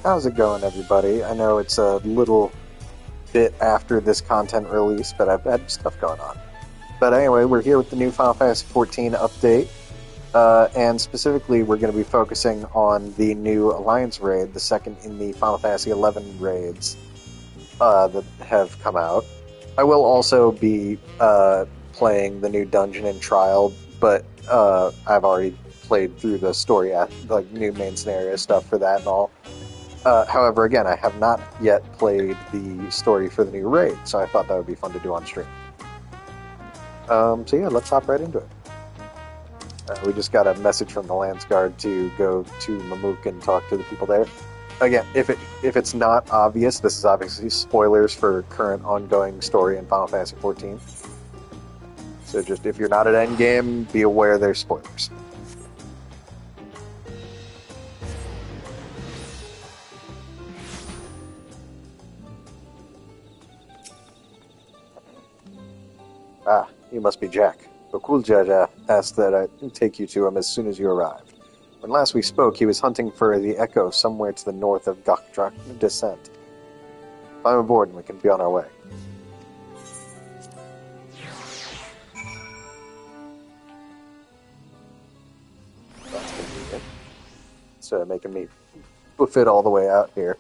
How's it going, everybody? I know it's a little bit after this content release, but I've had stuff going on. But anyway, we're here with the new Final Fantasy XIV update, and specifically, we're going to be focusing on the new Alliance raid, the second in the Final Fantasy XI raids that have come out. I will also be playing the new Dungeon and Trial, but I've already played through the story, like new main scenario stuff for that and all. However, again, I have not yet played the story for the new raid, so I thought that would be fun to do on stream. So yeah, let's hop right into it. We just got a message from the Lance Guard to go to Mamook and talk to the people there. Again, if it's not obvious, this is obviously spoilers for current ongoing story in Final Fantasy XIV. So just if you're not at endgame, be aware there's spoilers. Ah, you must be Jack. Okuljaja asked that I take you to him as soon as you arrived. When last we spoke, he was hunting for the Echo somewhere to the north of Gokdrak Descent. Climb aboard and we can be on our way. That's convenient. Instead of making me boof it all the way out here.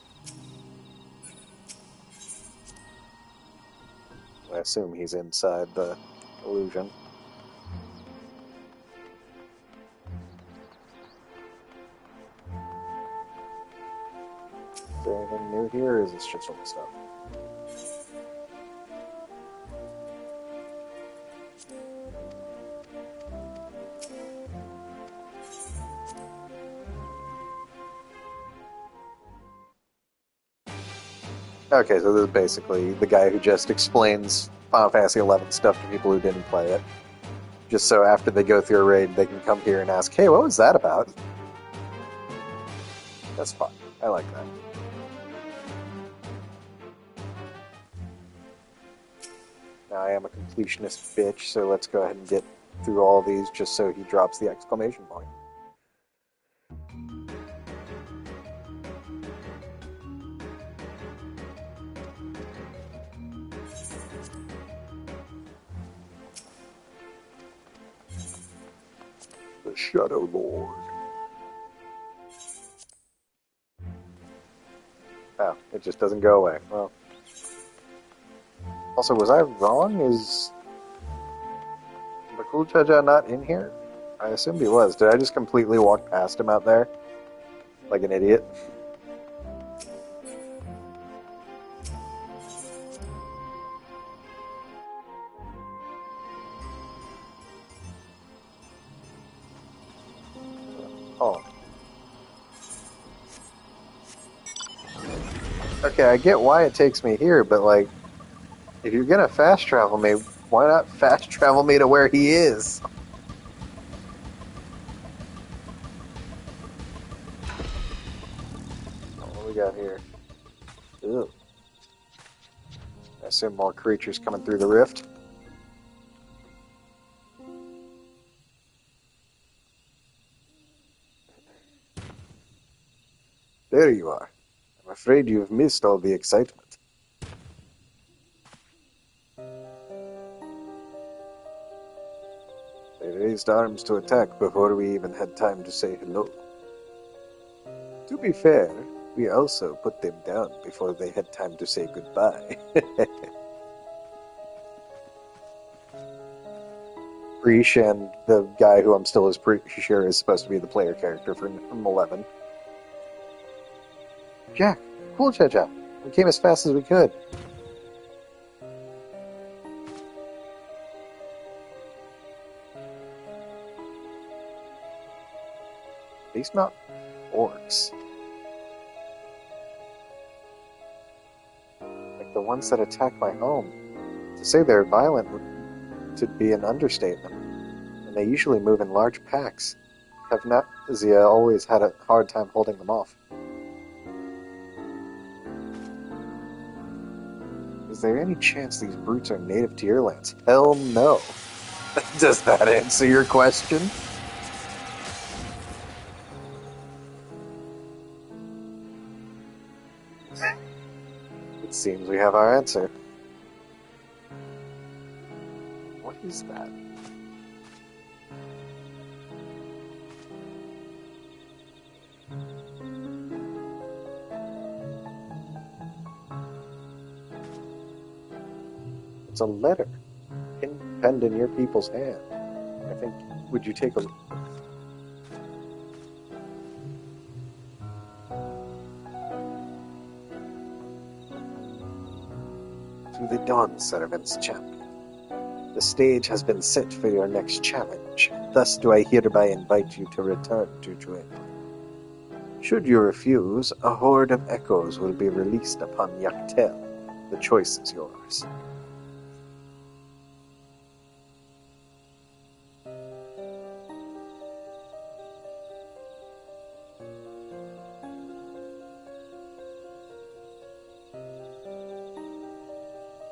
I assume he's inside the illusion. Is there anything new here, or is this just old stuff? Okay, so this is basically the guy who just explains Final Fantasy XI stuff to people who didn't play it. Just so after they go through a raid, they can come here and ask, hey, what was that about? That's fun. I like that. Now, I am a completionist bitch, so let's go ahead and get through all these just so he drops the exclamation point. The Shadow Lord. Oh, it just doesn't go away. Well. Also, was I wrong? Is Bakuljaja not in here? I assumed he was. Did I just completely walk past him out there? Like an idiot? Oh. Okay, I get why it takes me here, but like, if you're gonna fast travel me, why not fast travel me to where he is? What do we got here? Ew. I assume more creatures coming through the rift. There you are. I'm afraid you've missed all the excitement. They raised arms to attack before we even had time to say hello. To be fair, we also put them down before they had time to say goodbye. Preesh and the guy who I'm still as pretty sure is supposed to be the player character from 11. Jack, cool, Jaja. We came as fast as we could. These not orcs. Like the ones that attacked my home. To say they're violent would be an understatement. And they usually move in large packs. Have Nazia always had a hard time holding them off. Is there any chance these brutes are native to your lands? Hell no. Does that answer your question? It seems we have our answer. What is that? It's a letter. Penned in your people's hand. I think, would you take a look? To the Dawn Servants champion. The stage has been set for your next challenge. Thus do I hereby invite you to return to join me. Should you refuse, a horde of echoes will be released upon Yaktel. The choice is yours.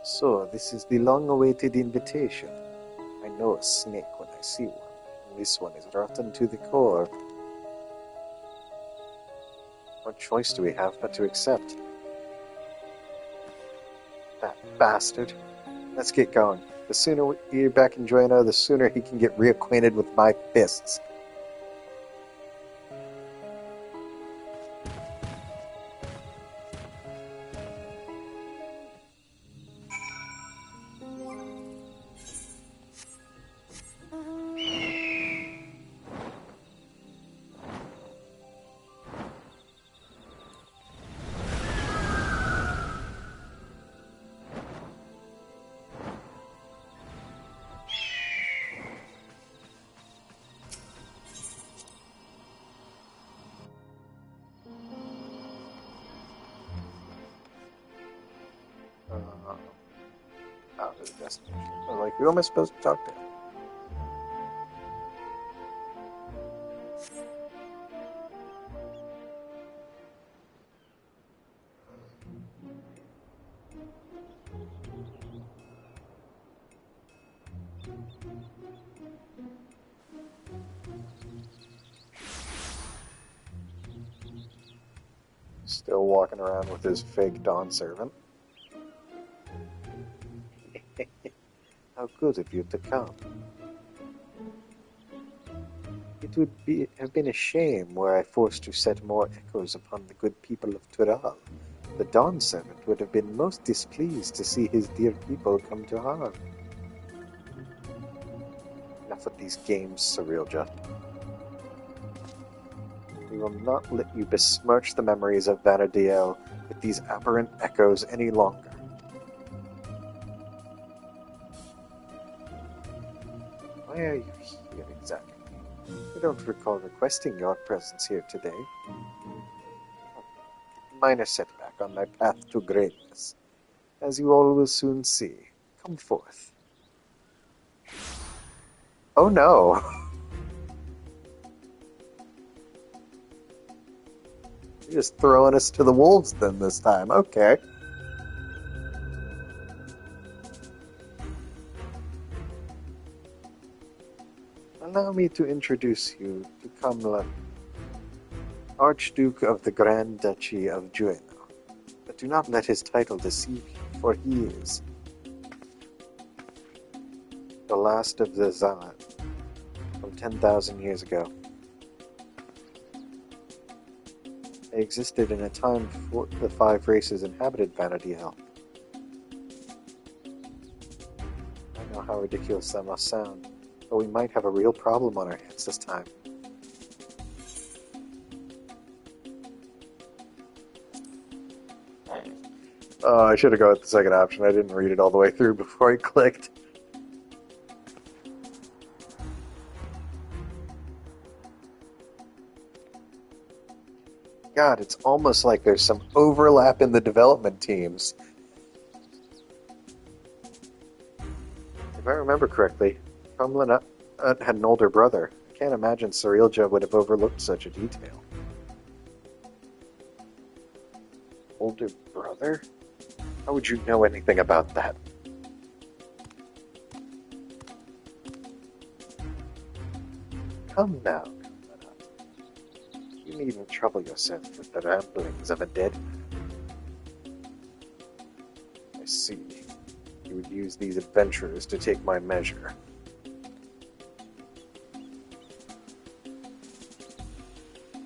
So, this is the long-awaited invitation. I know a snake when I see one, and this one is rotten to the core. What choice do we have but to accept? That bastard. Let's get going. The sooner you're back in Joanna, the sooner he can get reacquainted with my fists. Out of the destination. Like, who am I supposed to talk to? Still walking around with his fake Dawn servant. How good of you to come. It would have been a shame were I forced to set more echoes upon the good people of Tural. The Dawn servant would have been most displeased to see his dear people come to harm. Enough of these games, Cerealja. We will not let you besmirch the memories of Vanadiel with these aberrant echoes any longer. Why are you here exactly? I don't recall requesting your presence here today. Minor setback on my path to greatness. As you all will soon see. Come forth. Oh no! You're just throwing us to the wolves then this time. Okay. Allow me to introduce you to Kamlan, Archduke of the Grand Duchy of Jueno. But do not let his title deceive you, for he is the last of the Zaan from 10,000 years ago. They existed in a time before the 5 races inhabited Vanadiel. I know how ridiculous that must sound, but we might have a real problem on our hands this time. Oh, I should have gone with the second option. I didn't read it all the way through before I clicked. God, it's almost like there's some overlap in the development teams. If I remember correctly, Kamlan had an older brother. I can't imagine Cerealja would have overlooked such a detail. Older brother? How would you know anything about that? Come now, Kamlan. You needn't trouble yourself with the ramblings of a dead man. see. You would use these adventurers to take my measure.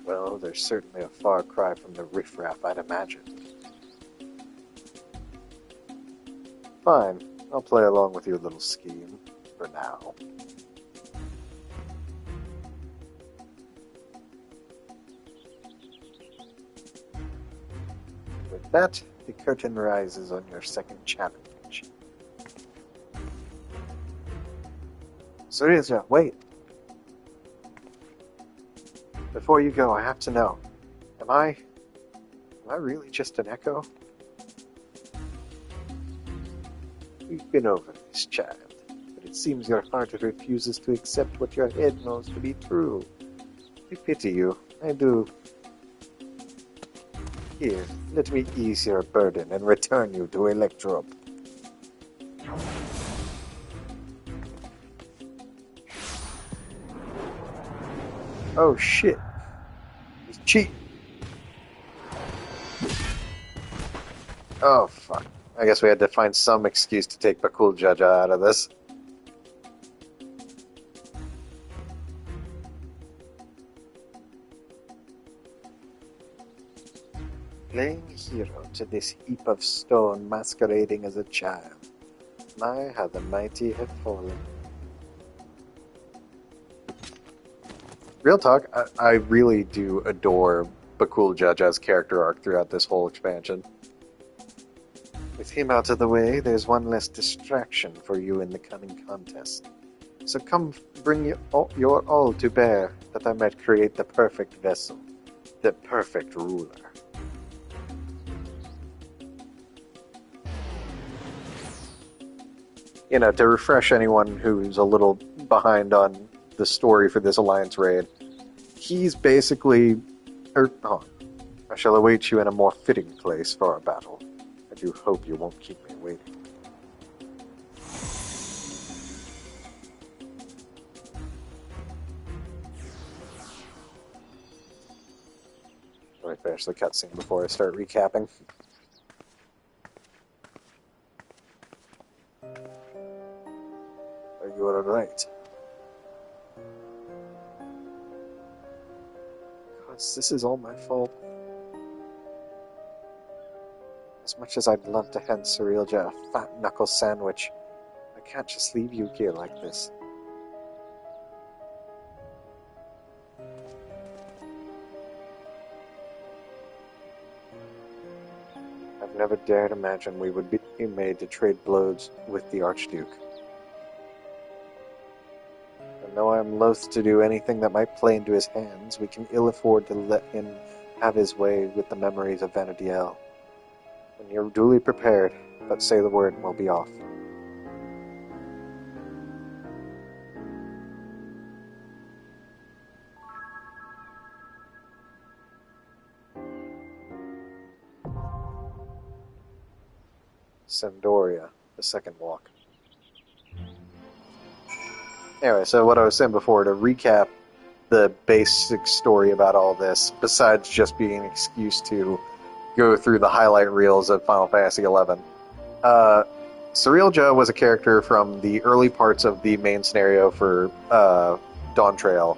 Well, there's certainly a far cry from the riffraff I'd imagine. Fine, I'll play along with your little scheme, for now. With that, the curtain rises on your second challenge. Seriously, wait! Before you go, I have to know, am I really just an echo? We've been over this, child, but it seems your heart refuses to accept what your head knows to be true. I pity you, I do. Here, let me ease your burden and return you to Electrope. Oh shit. He's cheating. Oh fuck. I guess we had to find some excuse to take Bakul Jaja out of this. Playing hero to this heap of stone masquerading as a child. My, how the mighty have fallen. Real talk, I really do adore Bakul Jaja's character arc throughout this whole expansion. With him out of the way, there's one less distraction for you in the coming contest. So come bring your all to bear, that I might create the perfect vessel, the perfect ruler. You know, to refresh anyone who's a little behind on the story for this Alliance raid, he's basically... I shall await you in a more fitting place for our battle. I do hope you won't keep me waiting. Let me finish the cutscene before I start recapping. Are you alright? Gosh, this is all my fault. As much as I'd love to hand Cerealja a fat knuckle sandwich, I can't just leave you here like this. I've never dared imagine we would be made to trade blows with the Archduke. And though I am loath to do anything that might play into his hands, we can ill afford to let him have his way with the memories of Vanadiel. When you're duly prepared, but say the word and we'll be off. Sandoria, the second walk. Anyway, so what I was saying before, to recap the basic story about all this, besides just being an excuse to go through the highlight reels of Final Fantasy XI. Cerealja was a character from the early parts of the main scenario for Dawn Trail.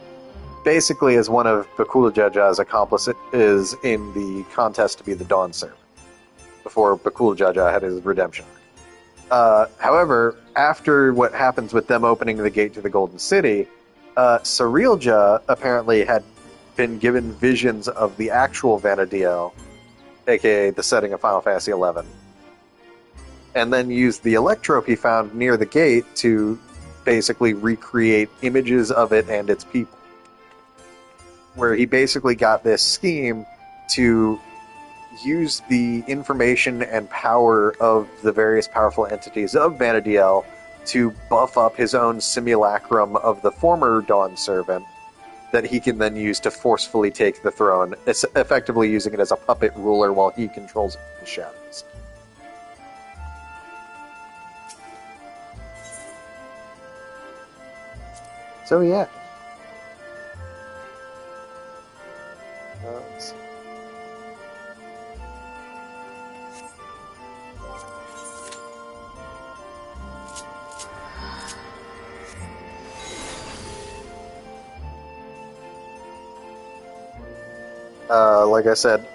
Basically, as one of Bakul Jaja's accomplices in the contest to be the Dawn Servant, before Bakul Jaja had his redemption arc. However, after what happens with them opening the gate to the Golden City, Cerealja apparently had been given visions of the actual Vanadiel, aka the setting of Final Fantasy XI, and then used the electrope he found near the gate to basically recreate images of it and its people. Where he basically got this scheme to use the information and power of the various powerful entities of Vanadiel to buff up his own simulacrum of the former Dawn Servant that he can then use to forcefully take the throne, effectively using it as a puppet ruler while he controls it in the shadows. So yeah. Let's see. Like I said,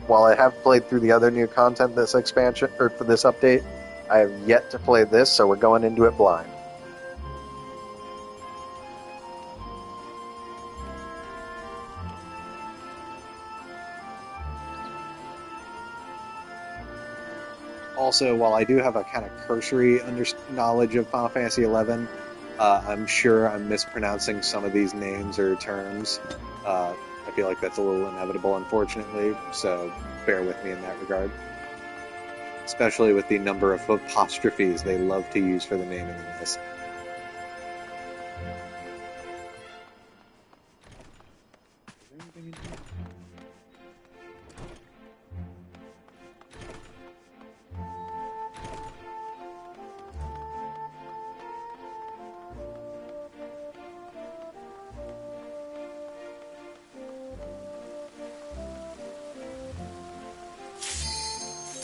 while I have played through the other new content this expansion, or for this update, I have yet to play this, so we're going into it blind. Also, while I do have a kind of cursory knowledge of Final Fantasy XI, I'm sure I'm mispronouncing some of these names or terms. I feel like that's a little inevitable, unfortunately, so bear with me in that regard. Especially with the number of apostrophes they love to use for the naming in this.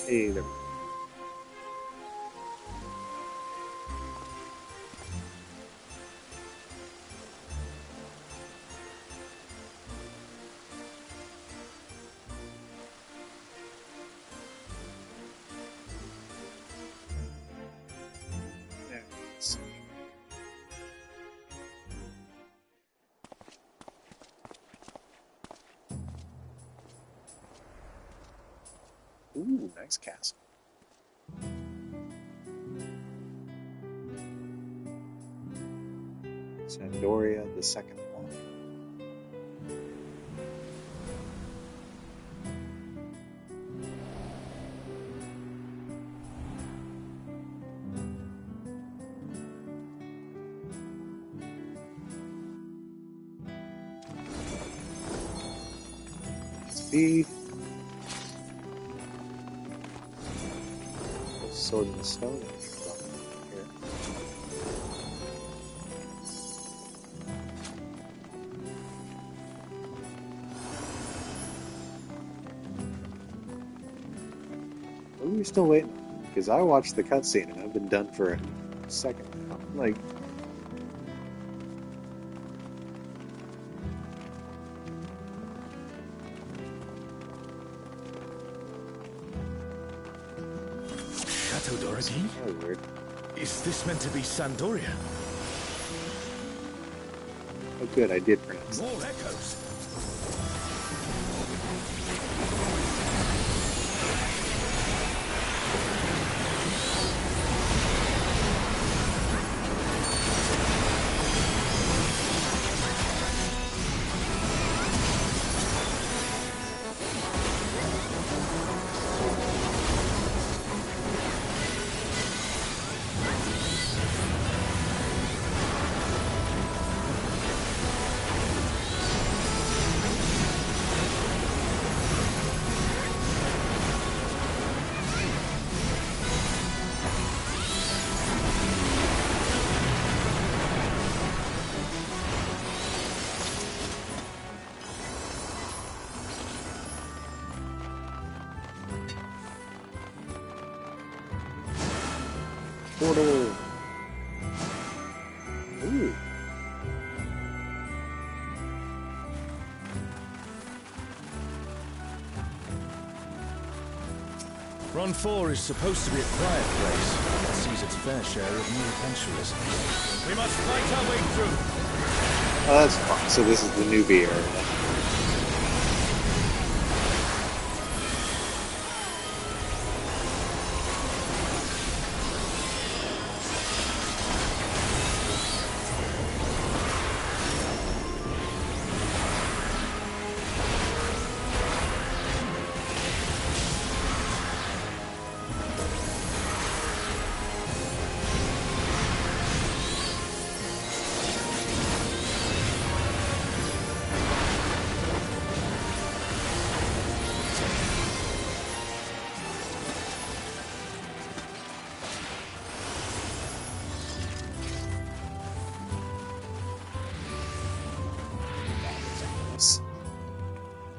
Hey, there we go. Let's see. Ooh, nice castle. Sandoria, the second one. Speed. Sword in the stone. Here. What are you still waiting on? Because I watched the cutscene and I've been done for a second now. Like, Dorothy? oh, weird. Is this meant to be Sandoria? Oh, good, I did pronounce More echoes. Portal. Ooh. Ron 4 is supposed to be a quiet place, but sees its fair share of new adventurers. We must fight our way through. Oh, that's fun. So this is the newbie area.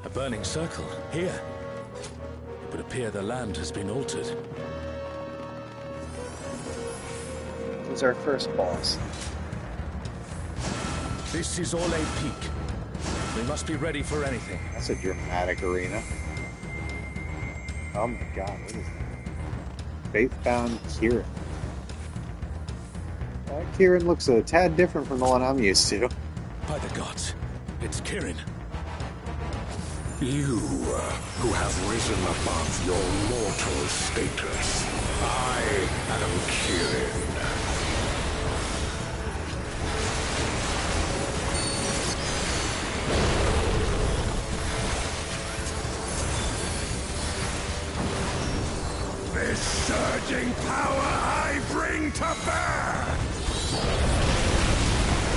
A burning circle, here. It would appear the land has been altered. Who's our first boss? This is Orlais Peak. We must be ready for anything. That's a dramatic arena. Oh my god, what is that? Faithbound Kieran. Kieran looks a tad different from the one I'm used to. By the gods, it's Kirin. You, who have risen above your mortal status. I am Kirin. This surging power I bring to bear!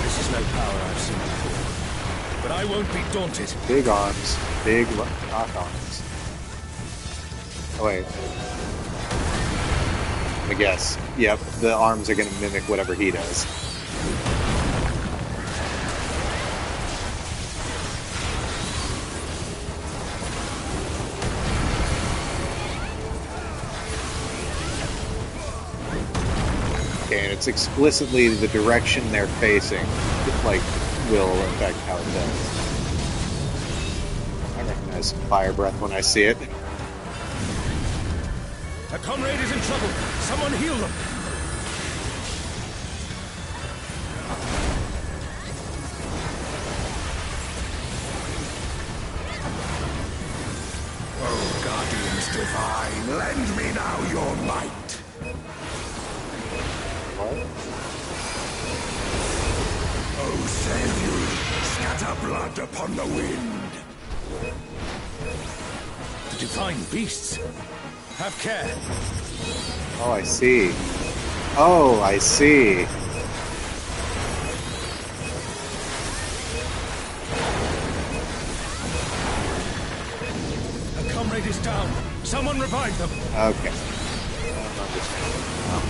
This is no power I've seen before. But I won't be daunted. Big arms. Big rock arms. Oh, wait. I guess. Yep, the arms are going to mimic whatever he does. Okay, and it's explicitly the direction they're facing. It, like, will affect how it does. I recognize fire breath when I see it. A comrade is in trouble. Someone heal them. Oh, guardians divine, lend me now your might. What? Oh, Savior, scatter blood upon the wind. The divine beasts. Have care. Oh, I see. Oh, I see. A comrade is down. Someone revive them. Okay. I don't understand. Oh.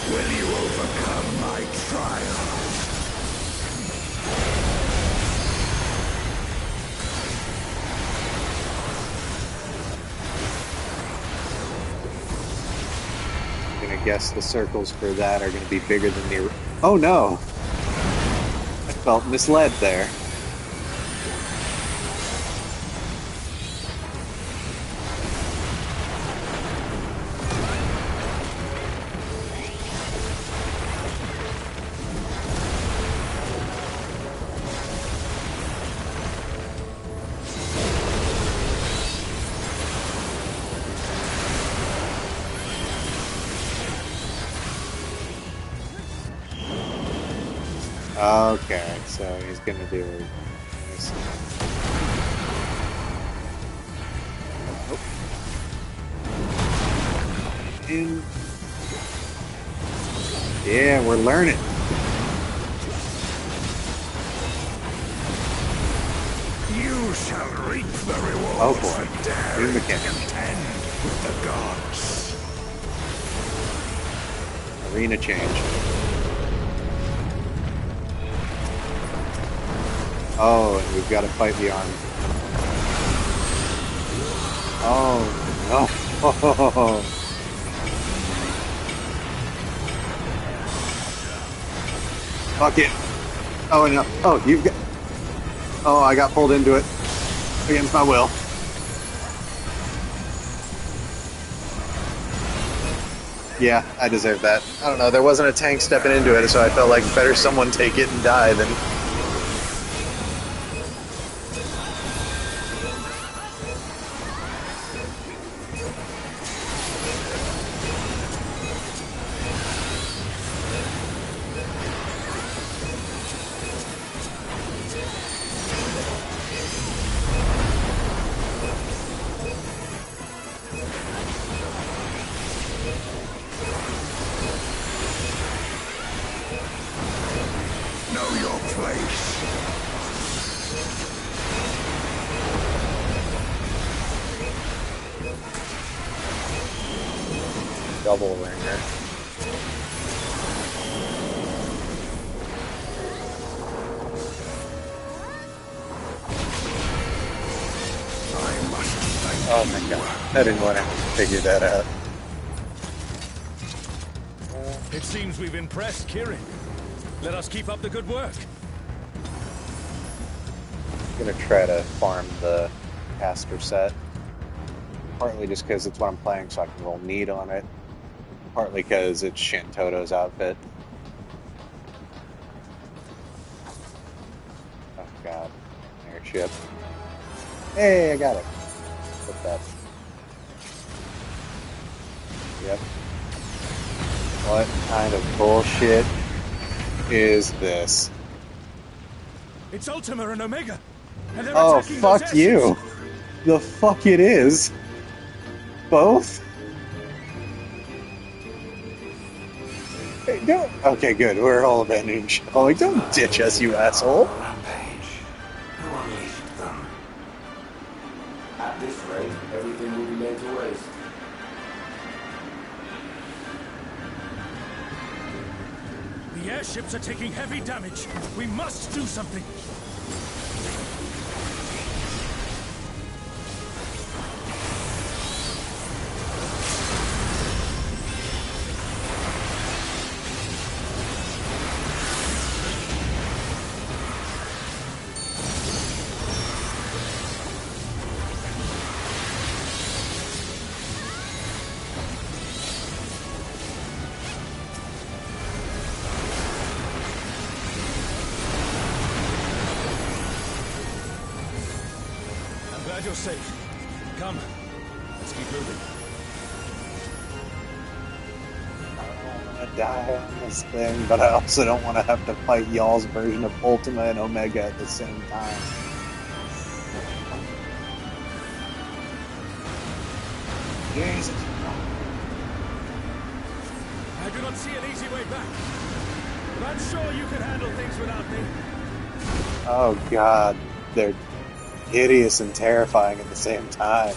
Will you overcome my trial? I'm gonna guess the circles for that are gonna be bigger than the... Oh no! I felt misled there. Okay, so he's gonna do this. Oh. And yeah, we're learning. You shall reap the reward Oh boy. for daring New to mechanic. contend with the gods. Arena change. Oh, and we've got to fight the arm. Oh, no. Fuck it. Oh, no. Oh, you've got... Oh, I got pulled into it. Against my will. Yeah, I deserve that. I don't know, there wasn't a tank stepping into it, so I felt like better someone take it and die than... Know your place. Double ringer. Oh my god. I didn't want to figure that out. It seems we've impressed Kirin. Let us keep up the good work. I'm gonna try to farm the caster set. Partly just because it's what I'm playing, so I can roll need on it. Partly because it's Shantoto's outfit. Oh god. Airship. Hey, I got it. Put that. Yep. What kind of bullshit is this? It's Ultima and Omega, and they're Oh, attacking those fuck airships. you! The fuck it is? Both? Hey, don't. Okay, good. We're all abandoning ship. Oh, like, don't ditch us, you asshole. Rampage. Who unleashed them? At this rate, everything will be laid to waste. The airships are taking heavy damage. We must do something. Glad you're safe. Come, let's keep moving. I don't want to die on this thing, but I also don't want to have to fight y'all's version of Ultima and Omega at the same time. Jesus. I do not see an easy way back, but I'm sure you can handle things without me. Oh god, they're hideous and terrifying at the same time.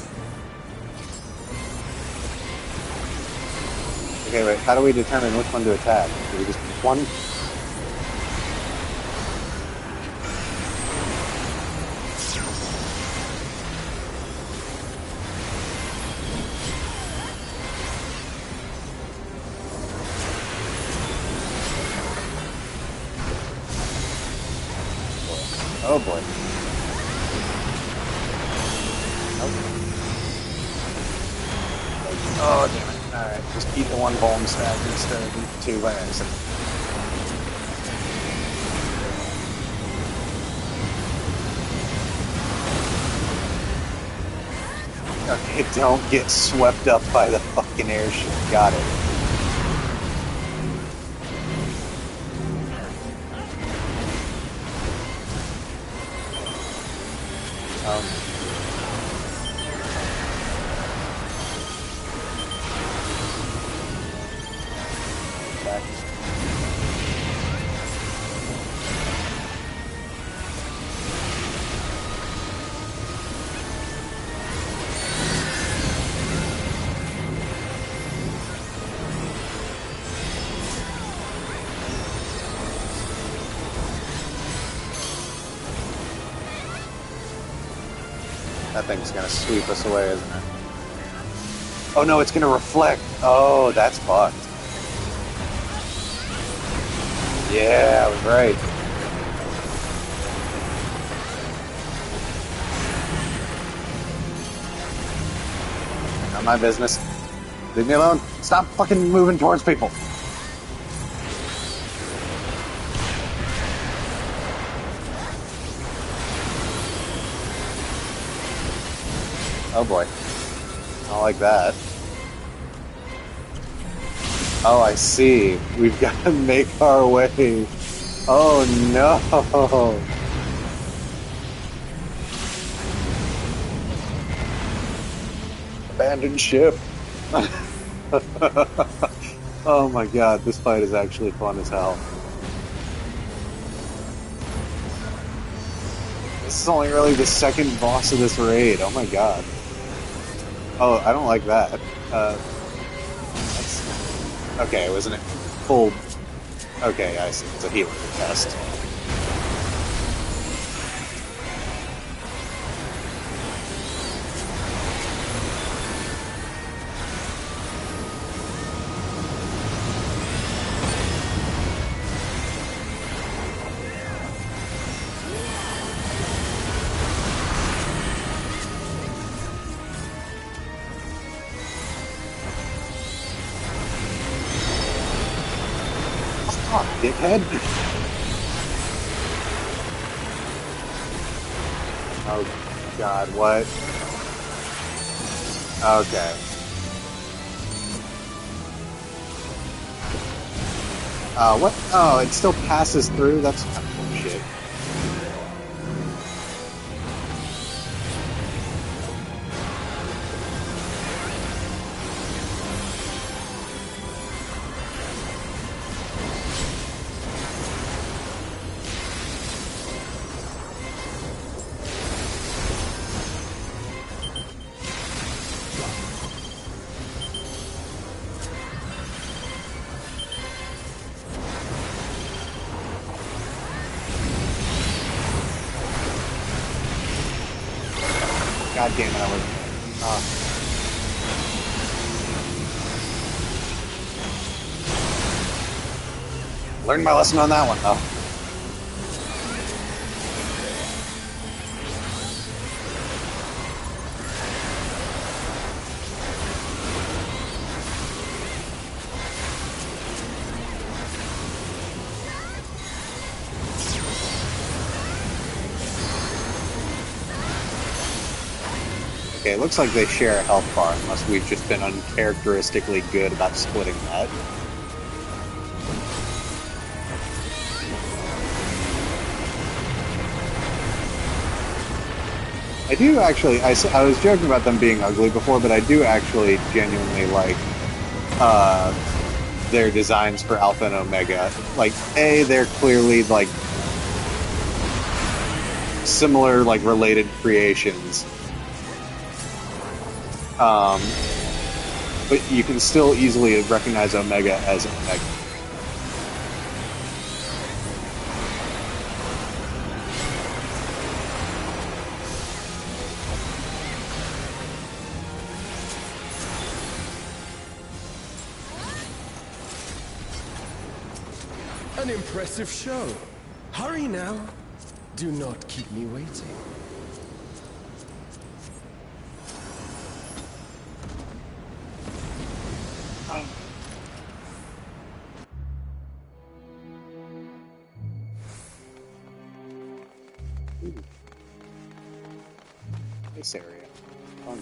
Okay, wait, how do we determine which one to attack? Do we just pick one? Oh boy. Oh, damn it. Alright, just keep the one bomb stack instead of the two by accident. Okay, don't get swept up by the fucking airship. Got it. Back. That thing's gonna sweep us away, isn't it? Oh no, it's gonna reflect. Oh, that's fucked. Yeah, I was right. Not my business. Leave me alone. Stop fucking moving towards people. Oh boy. I don't like that. Oh, I see. We've got to make our way. Oh no. Abandoned ship. Oh my god, this fight is actually fun as hell. This is only really the second boss of this raid. Oh my god. Oh, I don't like that. Okay, wasn't it full? Okay, I see. It's a healing test. dickhead. Oh, God, what? Okay. What? Oh, it still passes through? That's kind of bullshit. God damn it, I was... Learned my lesson on that one, though. Okay, it looks like they share a health bar, unless we've just been uncharacteristically good about splitting that. I do actually, I was joking about them being ugly before, but I do actually genuinely like their designs for Alpha and Omega. Like, they're clearly, like, similar, like, related creations. But you can still easily recognize Omega as Omega. An impressive show. Hurry now. Do not keep me waiting. This area. Fun.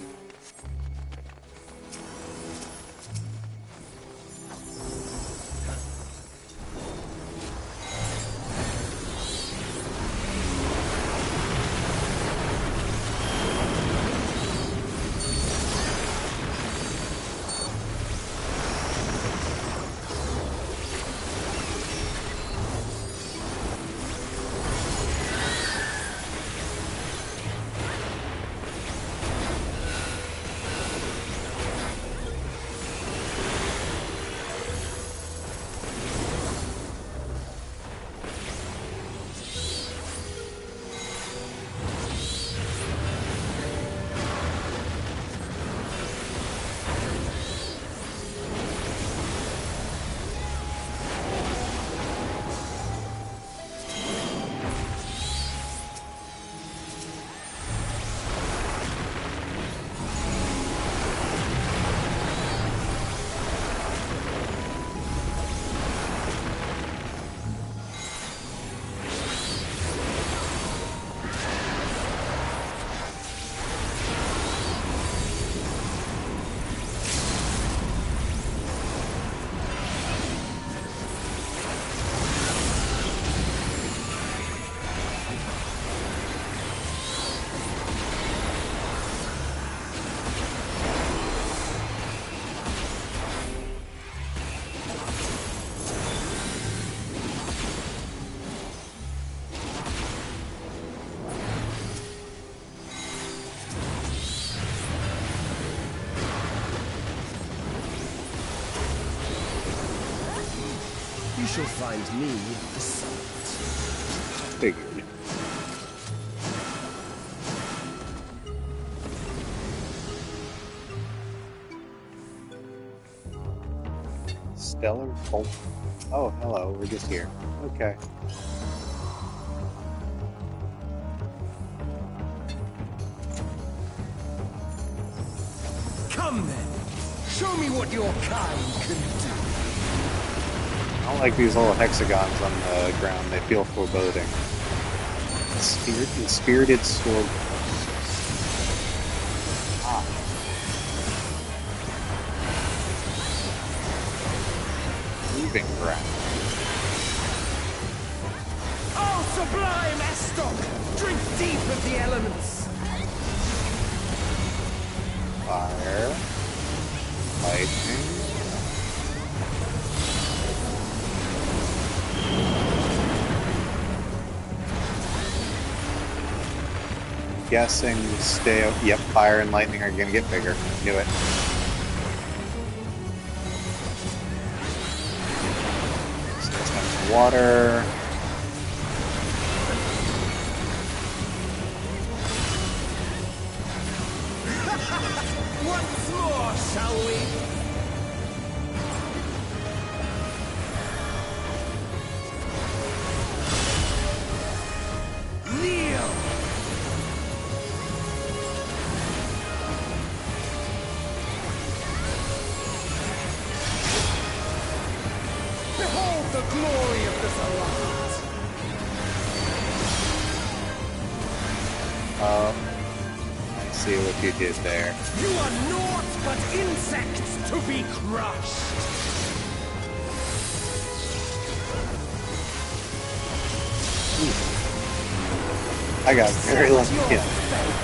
You shall find me at the summit. Figured. Stellar Bolt. Oh, hello. We're just here. Okay. Come then. Show me what your kind can do. don't like these little hexagons on the ground. They feel foreboding. Spirited sword. Ah. Moving ground. Oh, sublime Estok! Drink deep of the elements! Fire. Lightning. Guessing stay. Yep, fire and lightning are gonna get bigger. Knew it. So let's have some water. Once more, shall we? Kneel! Behold the glory of the Zarat! I see what you did there. You are naught but insects to be crushed! I got very lucky. Your Yeah. fate.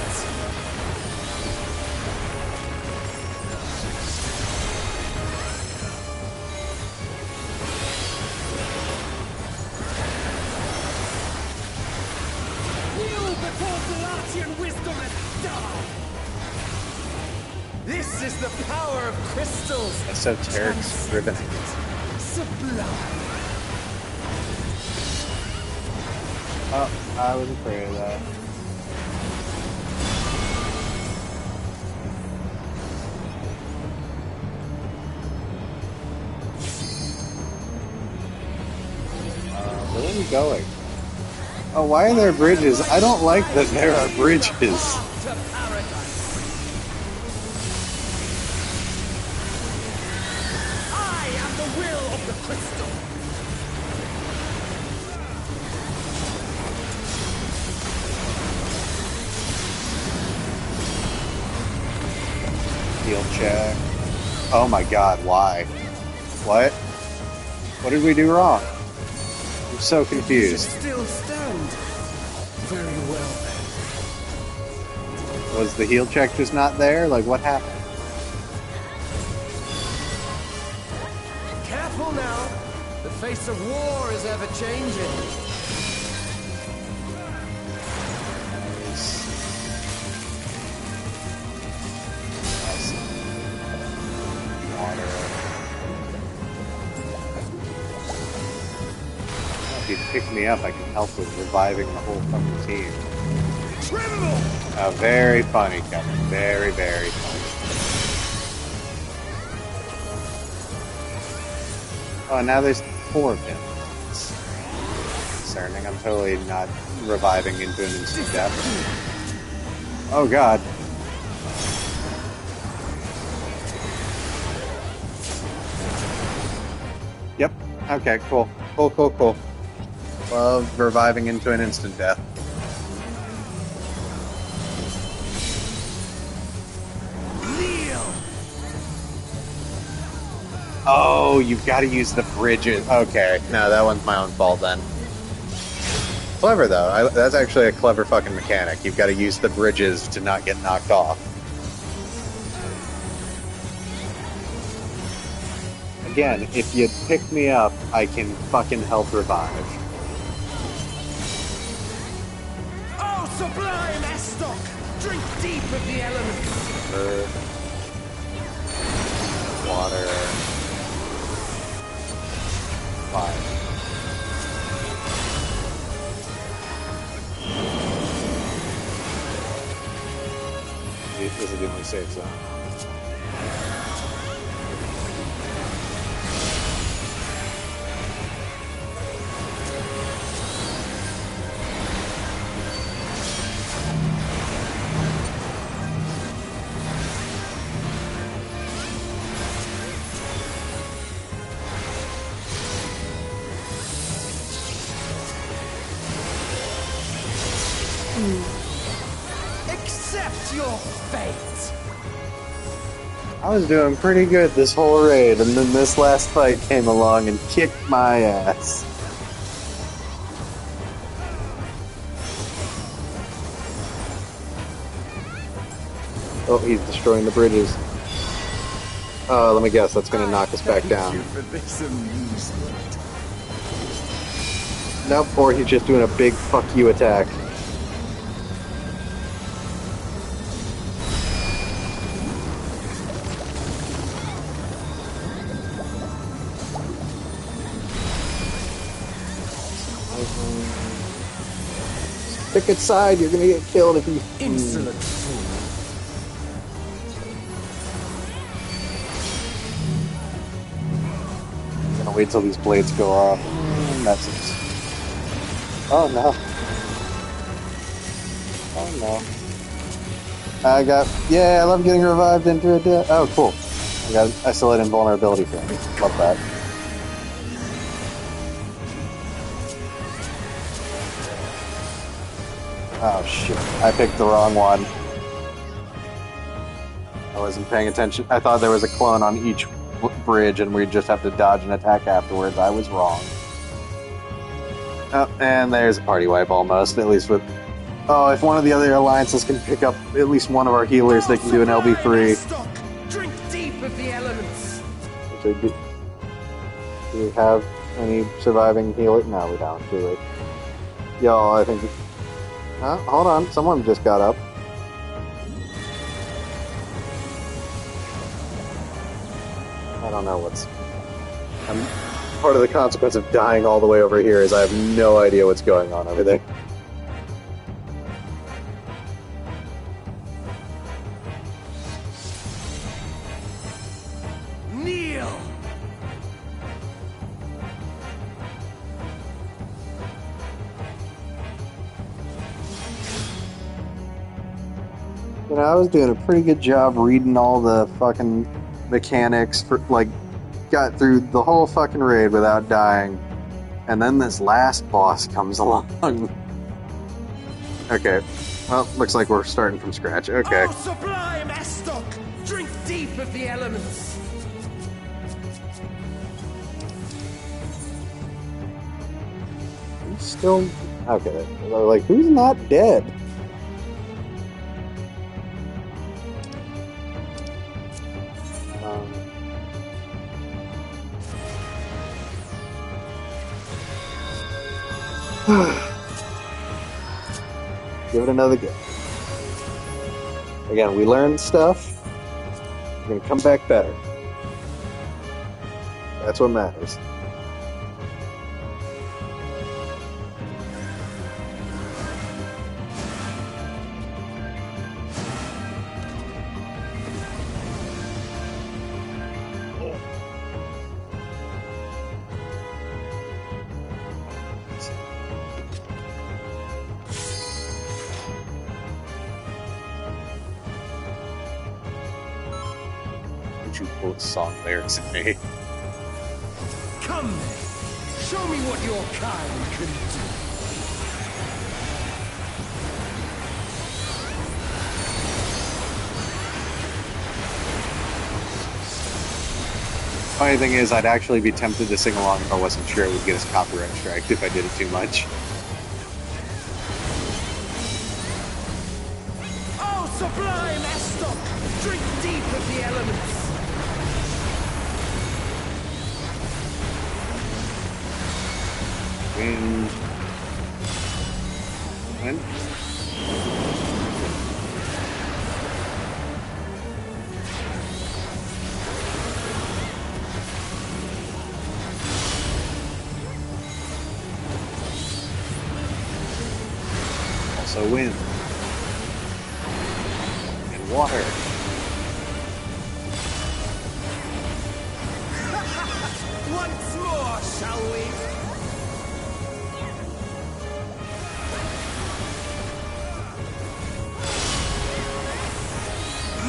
Kneel before Galatian wisdom and die! This is the power of crystals! Esoteric's ribbon. Sublime! Oh, I was afraid of that. Where are we going? Oh, why are there bridges? I don't like that there are bridges. To paradise! I am the will of the crystal! Heal check. Oh my god, why? What? What did we do wrong? I'm so confused. Still stand. Very well then. Was the heal check just not there? Like, what happened? Careful now. The face of war is ever changing. Water. If you pick me up, I can help with reviving the whole fucking team. Tremble! Very funny, Kevin. Very, very funny. Oh, and now there's 4 of him. It's concerning. I'm totally not reviving into an instant death. Oh god. Yep. Okay, cool. Cool. Love reviving into an instant death. Kneel! Oh, you've got to use the bridges. Okay, no, that one's my own fault then. Clever though. That's actually a clever fucking mechanic. You've got to use the bridges to not get knocked off. Again, if you pick me up, I can fucking help revive. Oh, sublime Estok! Drink deep of the elements! Earth. Water. Fire. This is the only safe zone. Accept your fate. I was doing pretty good this whole raid, and then this last fight came along and kicked my ass. Oh, he's destroying the bridges. Let me guess, that's gonna knock us back down. For this amusement. Nope, or he's just doing a big fuck you attack. Pick its side, you're gonna get killed if you... Insolent fool. I'm gonna wait till these blades go off. That's it. Oh no. Oh no. Yeah, I love getting revived into a death. Oh, cool. I still had invulnerability for him. Love that. Oh shit, I picked the wrong one. I wasn't paying attention. I thought there was a clone on each bridge and we'd just have to dodge an attack afterwards. I was wrong. Oh, and there's a party wipe almost, at least with... Oh, if one of the other alliances can pick up at least one of our healers, they can do an LB3. Drink deep of the elements. Do we have any surviving healers? No, we don't. Too late. Y'all, I think... hold on, someone just got up. I don't know what's... part of the consequence of dying all the way over here is I have no idea what's going on over there. Kneel! You know, I was doing a pretty good job reading all the fucking mechanics for, like, got through the whole fucking raid without dying. And then this last boss comes along. Okay. Well, looks like we're starting from scratch. Okay. Oh, sublime Estok! Drink deep of the elements. Who's still... Okay. Like, who's not dead? Give it another go. Again, we learned stuff. We're gonna come back better. That's what matters. You quote song lyrics at me. Come then. Show me what your kind can do. Funny thing is, I'd actually be tempted to sing along if I wasn't sure it would get us copyright striked if I did it too much. Oh, sublime Estok! Drink deep of the elements. Wind. Wind. Also wind. And water. Once more, shall we?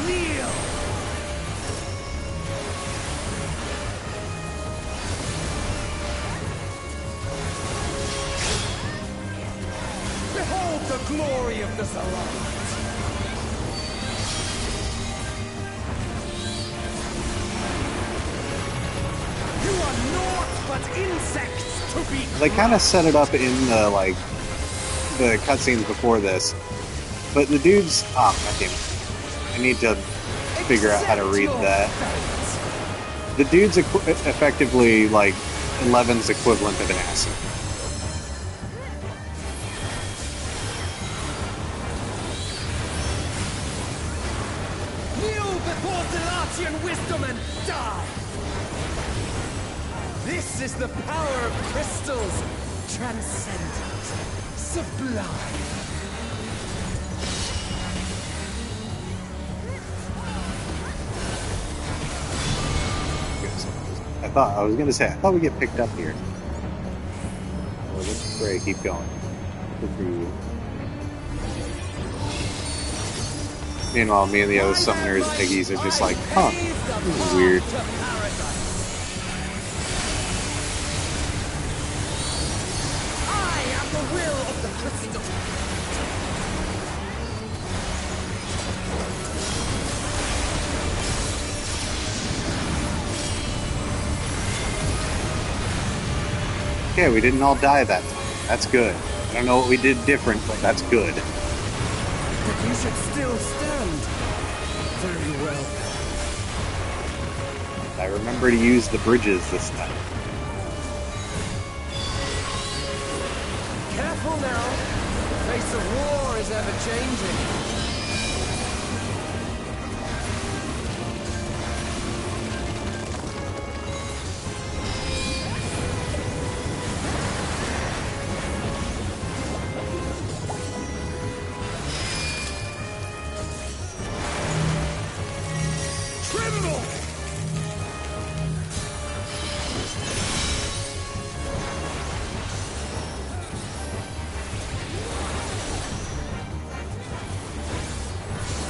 Kneel! Behold the the glory of the Zalad. You are naught but insects to be. They kind of set it up in the the cutscenes before this, but the dudes. Oh, goddamn it! I need to figure out how to read that. The dude's effectively like 11's equivalent of an acid. Kneel before Zalatian wisdom and die! This is the power of crystals, transcendent, sublime. I was gonna say, I thought we get picked up here. Well, let's pray, keep going. Good for you. Meanwhile, me and the other summoners, piggies, are just like, huh, this is weird. I am the will of the crystal. Okay, we didn't all die that time. That's good. I don't know what we did different, but that's good. But you should still stand. Very well. I remember to use the bridges this time. Careful now. The face of war is ever changing.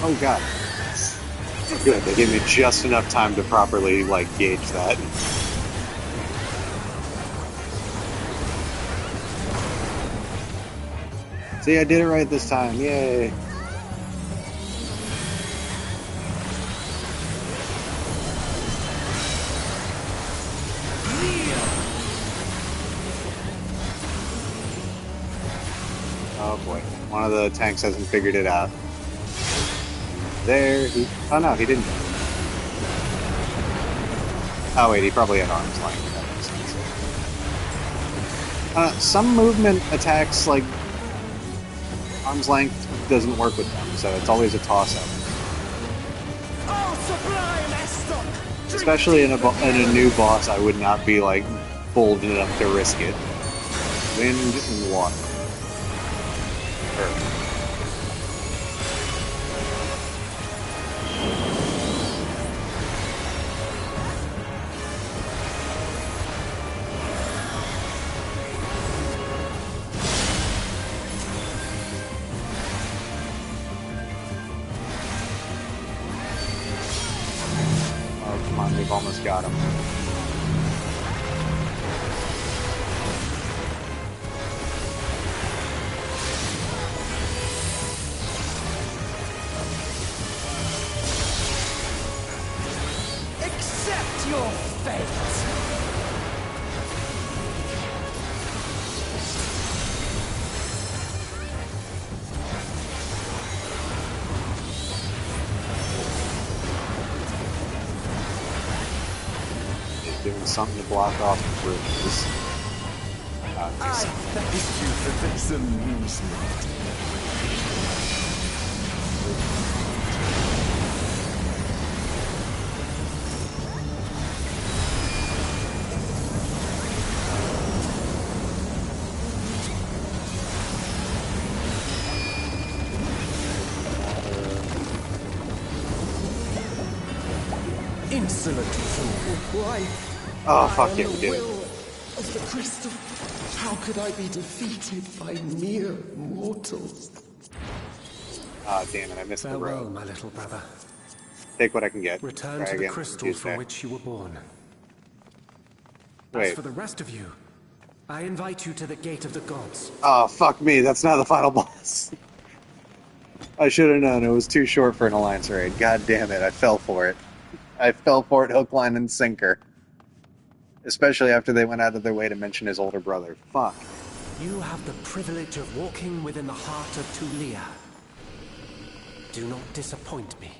Oh god. Good, they gave me just enough time to properly, gauge that. See, I did it right this time, yay! Oh boy, one of the tanks hasn't figured it out. There, oh no, he didn't. Oh wait, he probably had arms length. That makes sense. Some movement attacks, arms length, doesn't work with them, so it's always a toss-up. Oh, sublime Estok! Especially in a new boss, I would not be bold enough to risk it. Wind and water. Earth. We've almost got him. Accept your fate! Doing something to block off the bridges. I thank you for this amusement. Insolent fool! Why? Oh, fuck yeah, we did it. Of the crystal, how could I be defeated by mere mortals? Ah, damn it, I missed the Farewell, road. my little brother. Take what I can get. Return Try to the again. crystal Use from that. which you were born. As Wait, for the rest of you, I invite you to the gate of the gods. Oh, fuck me. That's not the final boss. I should have known. It was too short for an alliance raid. God damn it. I fell for it. I fell for it hook, line, and sinker. Especially after they went out of their way to mention his older brother. Fuck. You have the privilege of walking within the heart of Tulia. Do not disappoint me.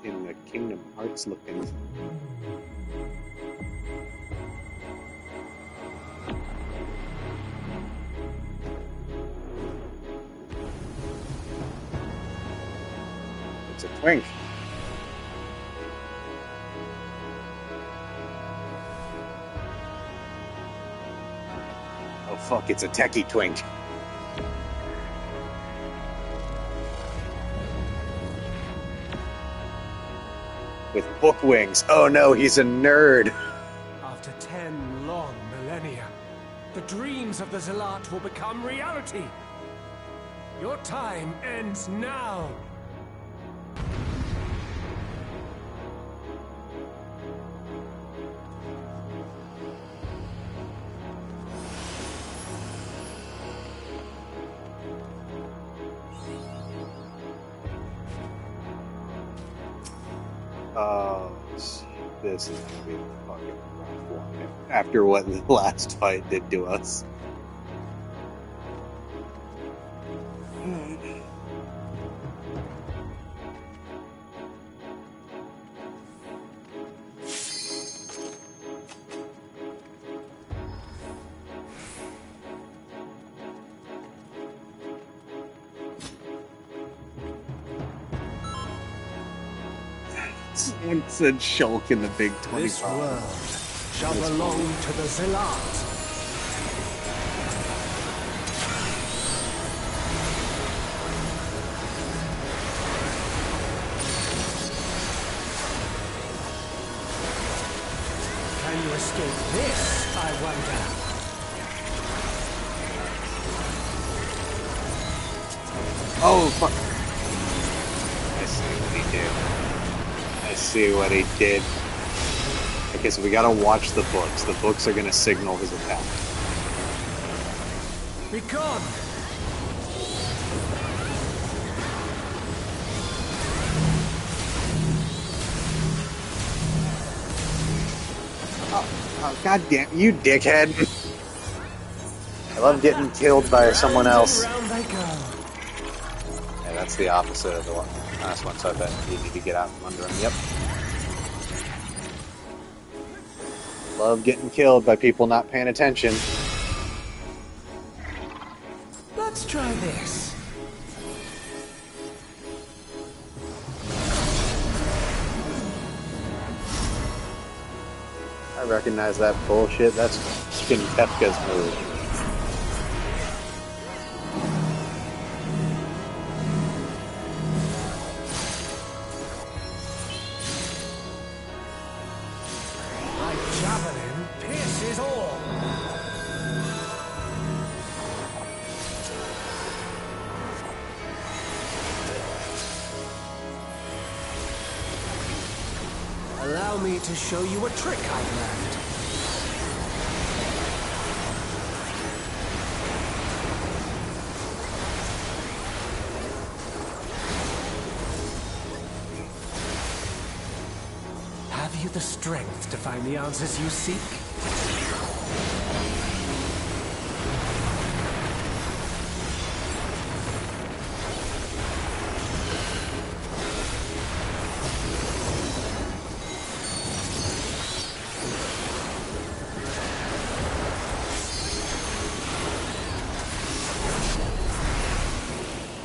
In the Kingdom Hearts looking. It's a twink. Oh fuck, it's a techie twink. With book wings. Oh no, he's a nerd. After 10 long millennia, the dreams of the Zealot will become reality. Your time ends now. Oh, this is gonna be a fucking rough one. After what the last fight did to us. Someone said Shulk in the big 25. This world shall belong to the Zealot. Can you escape this, I wonder? Oh, fuck. I see what he did. I see what he did. Okay, so we gotta watch the books. The books are gonna signal his attack. Be gone! Oh, goddamn, you dickhead. I love getting killed by someone else. Round they go. Yeah, that's the opposite of the last one, so I bet you need to get out from under him. Yep. Love getting killed by people not paying attention. Let's try this. I recognize that bullshit. That's fucking Kefka's move. My javelin pierces all. Allow me to show you a trick I've learned. Have you the strength to find the answers you seek?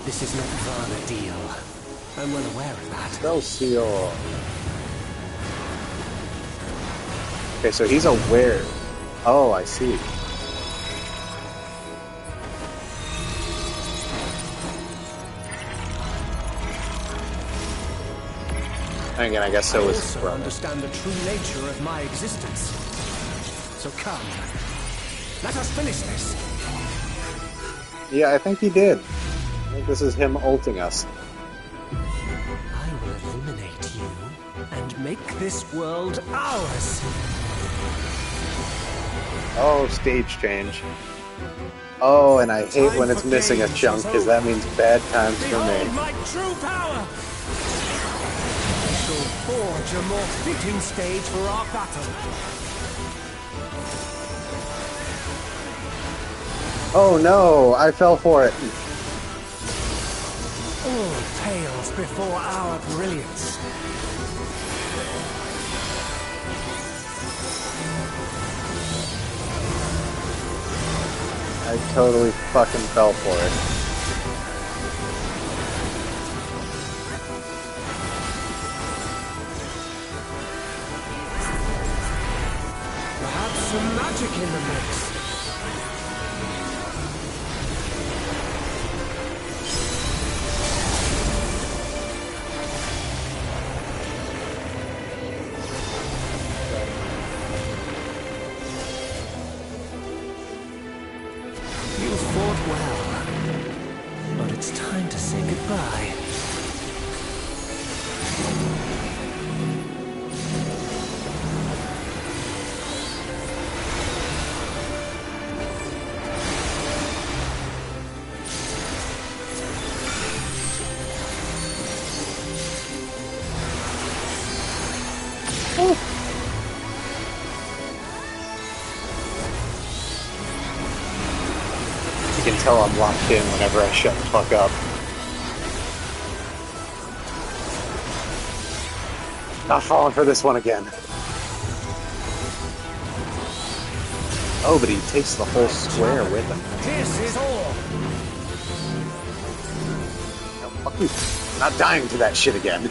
This is not Varna deal. I'm well aware of that. Excelsior. Okay, so he's aware. Oh, I see. And again, I guess so I was also understand the true nature of my existence. So come, let us finish this. Yeah, I think he did. I think this is him ulting us. I will make this world ours. Oh, stage change. Oh, and I hate when it's missing a chunk, because that means bad times for Behold me. my true power! I shall forge a more fitting stage for our battle. Oh no, I fell for it. All pales before our brilliance. I totally fucking fell for it. Perhaps some magic in the mix. You fought well, but it's time to say goodbye. You can tell I'm locked in whenever I shut the fuck up. Not falling for this one again. Oh, but he takes the whole square with him. This is all. No, fuck you. I'm not dying to that shit again.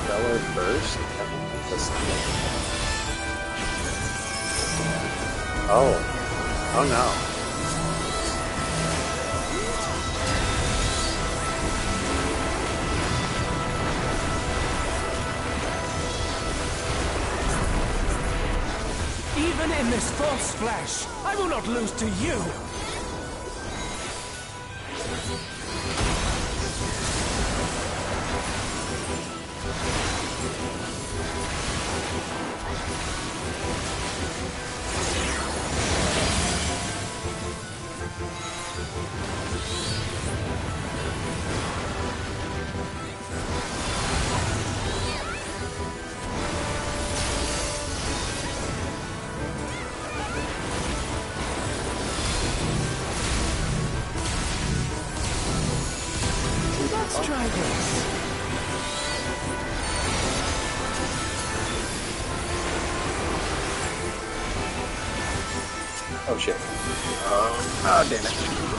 Feller first? Oh. Oh no. Even in this false flesh, I will not lose to you. Let's try this. Oh shit. Oh damn it.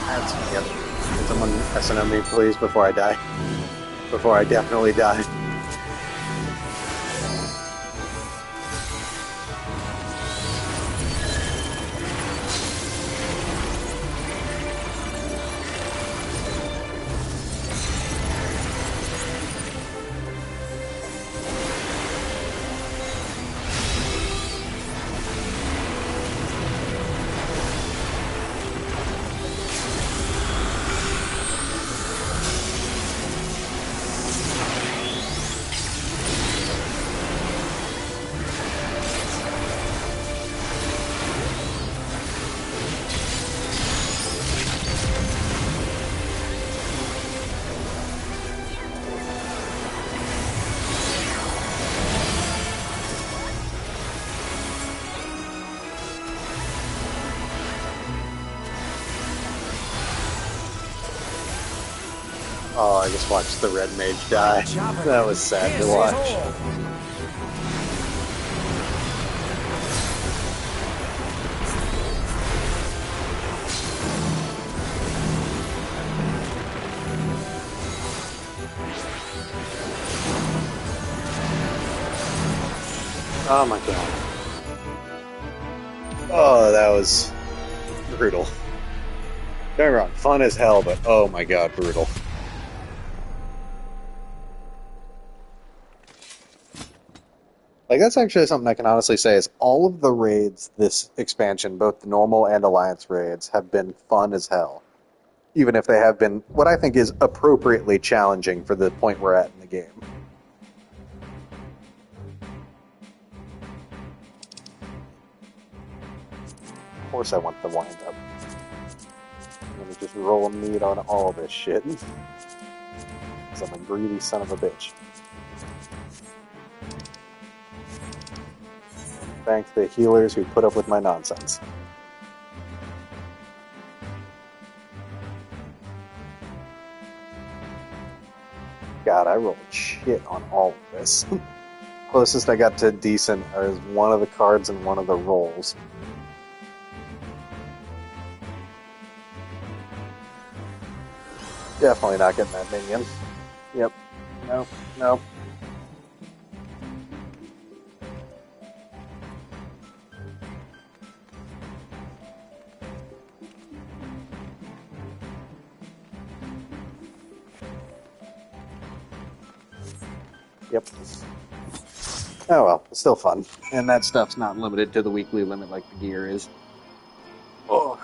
That's, yep. Can someone SNM me please before I die? Before I definitely die. Oh, I just watched the red mage die. That was sad to watch. Oh my god. Oh, that was brutal. Don't get me wrong, fun as hell, but oh my god, brutal. Like, that's actually something I can honestly say is all of the raids this expansion, both the normal and Alliance raids, have been fun as hell. Even if they have been what I think is appropriately challenging for the point we're at in the game. Of course I want the wind up. I'm gonna just roll meat on all this shit. Because I'm a greedy son of a bitch. Thank the healers who put up with my nonsense. God, I rolled shit on all of this. Closest I got to decent is one of the cards and one of the rolls. Definitely not getting that minion. Yep. No. No. Yep. Oh well, it's still fun. And that stuff's not limited to the weekly limit like the gear is. Oh.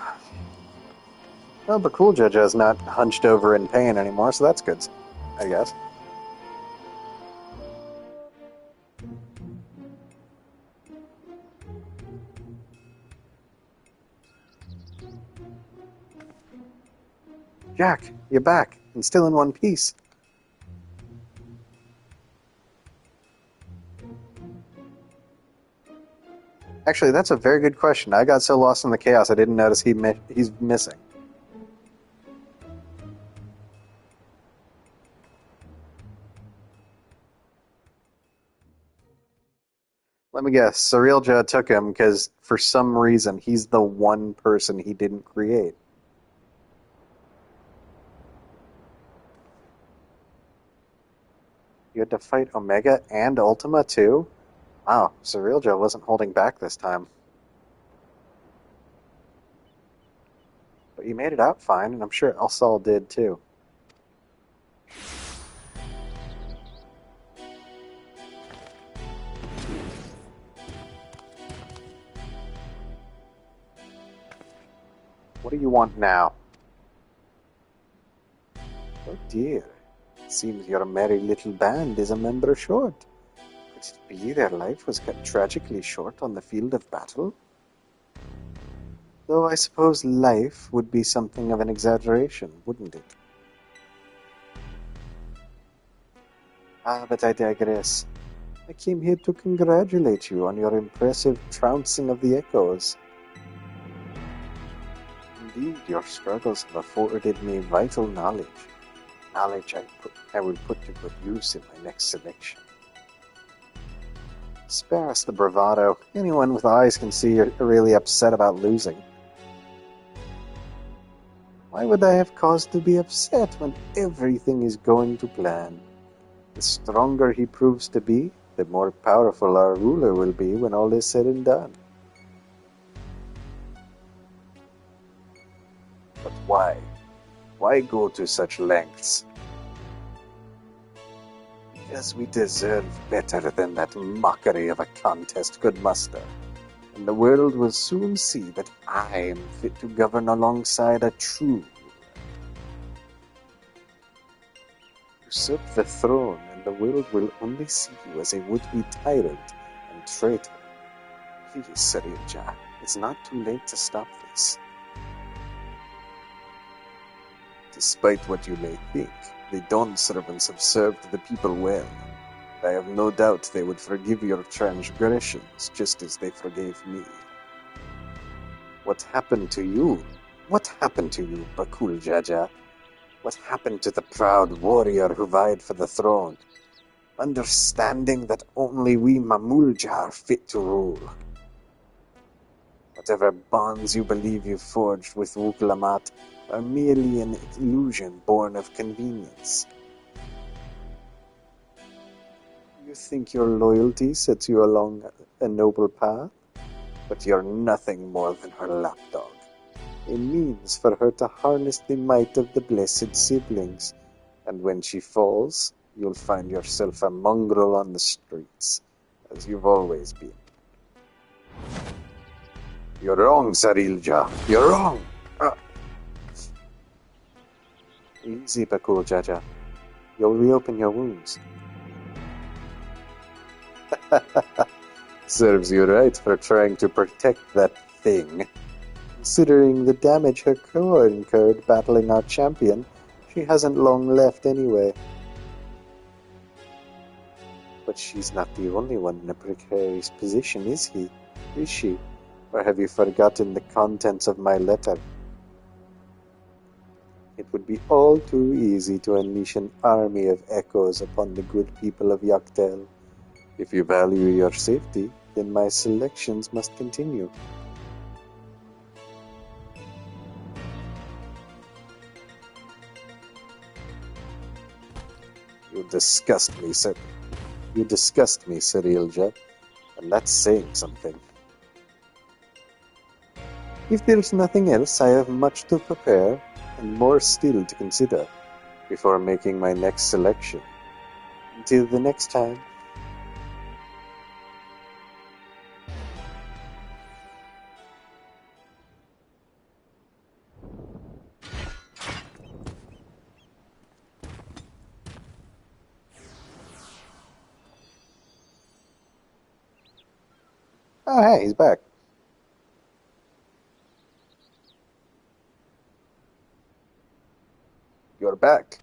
Well, but Cool Jaja's not hunched over in pain anymore, so that's good, I guess. Jack, you're back, and still in one piece. Actually, that's a very good question. I got so lost in the chaos, I didn't notice he's missing. Let me guess, Surrealja took him because for some reason he's the one person he didn't create. You had to fight Omega and Ultima too? Wow, Surrealja wasn't holding back this time. But you made it out fine, and I'm sure Elsal did too. What do you want now? Oh dear. It seems your merry little band is a member short. Could it be their life was cut tragically short on the field of battle? Though I suppose life would be something of an exaggeration, wouldn't it? Ah, but I digress. I came here to congratulate you on your impressive trouncing of the echoes. Indeed, your struggles have afforded me vital knowledge. Knowledge I will put to good use in my next selection. Spare us the bravado. Anyone with eyes can see you're really upset about losing. Why would I have cause to be upset when everything is going to plan? The stronger he proves to be, the more powerful our ruler will be when all is said and done. But why? Why go to such lengths? Because we deserve better than that mockery of a contest could muster. And the world will soon see that I am fit to govern alongside a true ruler. Usurp the throne, and the world will only see you as a would-be tyrant and traitor. Please, Surrealja, it's not too late to stop this. Despite what you may think, the Dawn servants have served the people well. I have no doubt they would forgive your transgressions just as they forgave me. What happened to you? What happened to you, Bakul Jaja? What happened to the proud warrior who vied for the throne? Understanding that only we Mamulja are fit to rule. Whatever bonds you believe you've forged with Wuklamat are merely an illusion born of convenience. You think your loyalty sets you along a noble path? But you're nothing more than her lapdog. A means for her to harness the might of the blessed siblings. And when she falls, you'll find yourself a mongrel on the streets, as you've always been. You're wrong, Sarilja. You're wrong. Easy, Bakul Jaja. You'll reopen your wounds. Serves you right for trying to protect that thing. Considering the damage her core incurred battling our champion, she hasn't long left anyway. But she's not the only one in a precarious position, is she? Or have you forgotten the contents of my letter? It would be all too easy to unleash an army of echoes upon the good people of Yaktel. If you value your safety, then my selections must continue. You disgust me, Cirilja, and that's saying something. If there's nothing else, I have much to prepare, and more still to consider, before making my next selection. Until the next time. Oh, hey, he's back. You're back.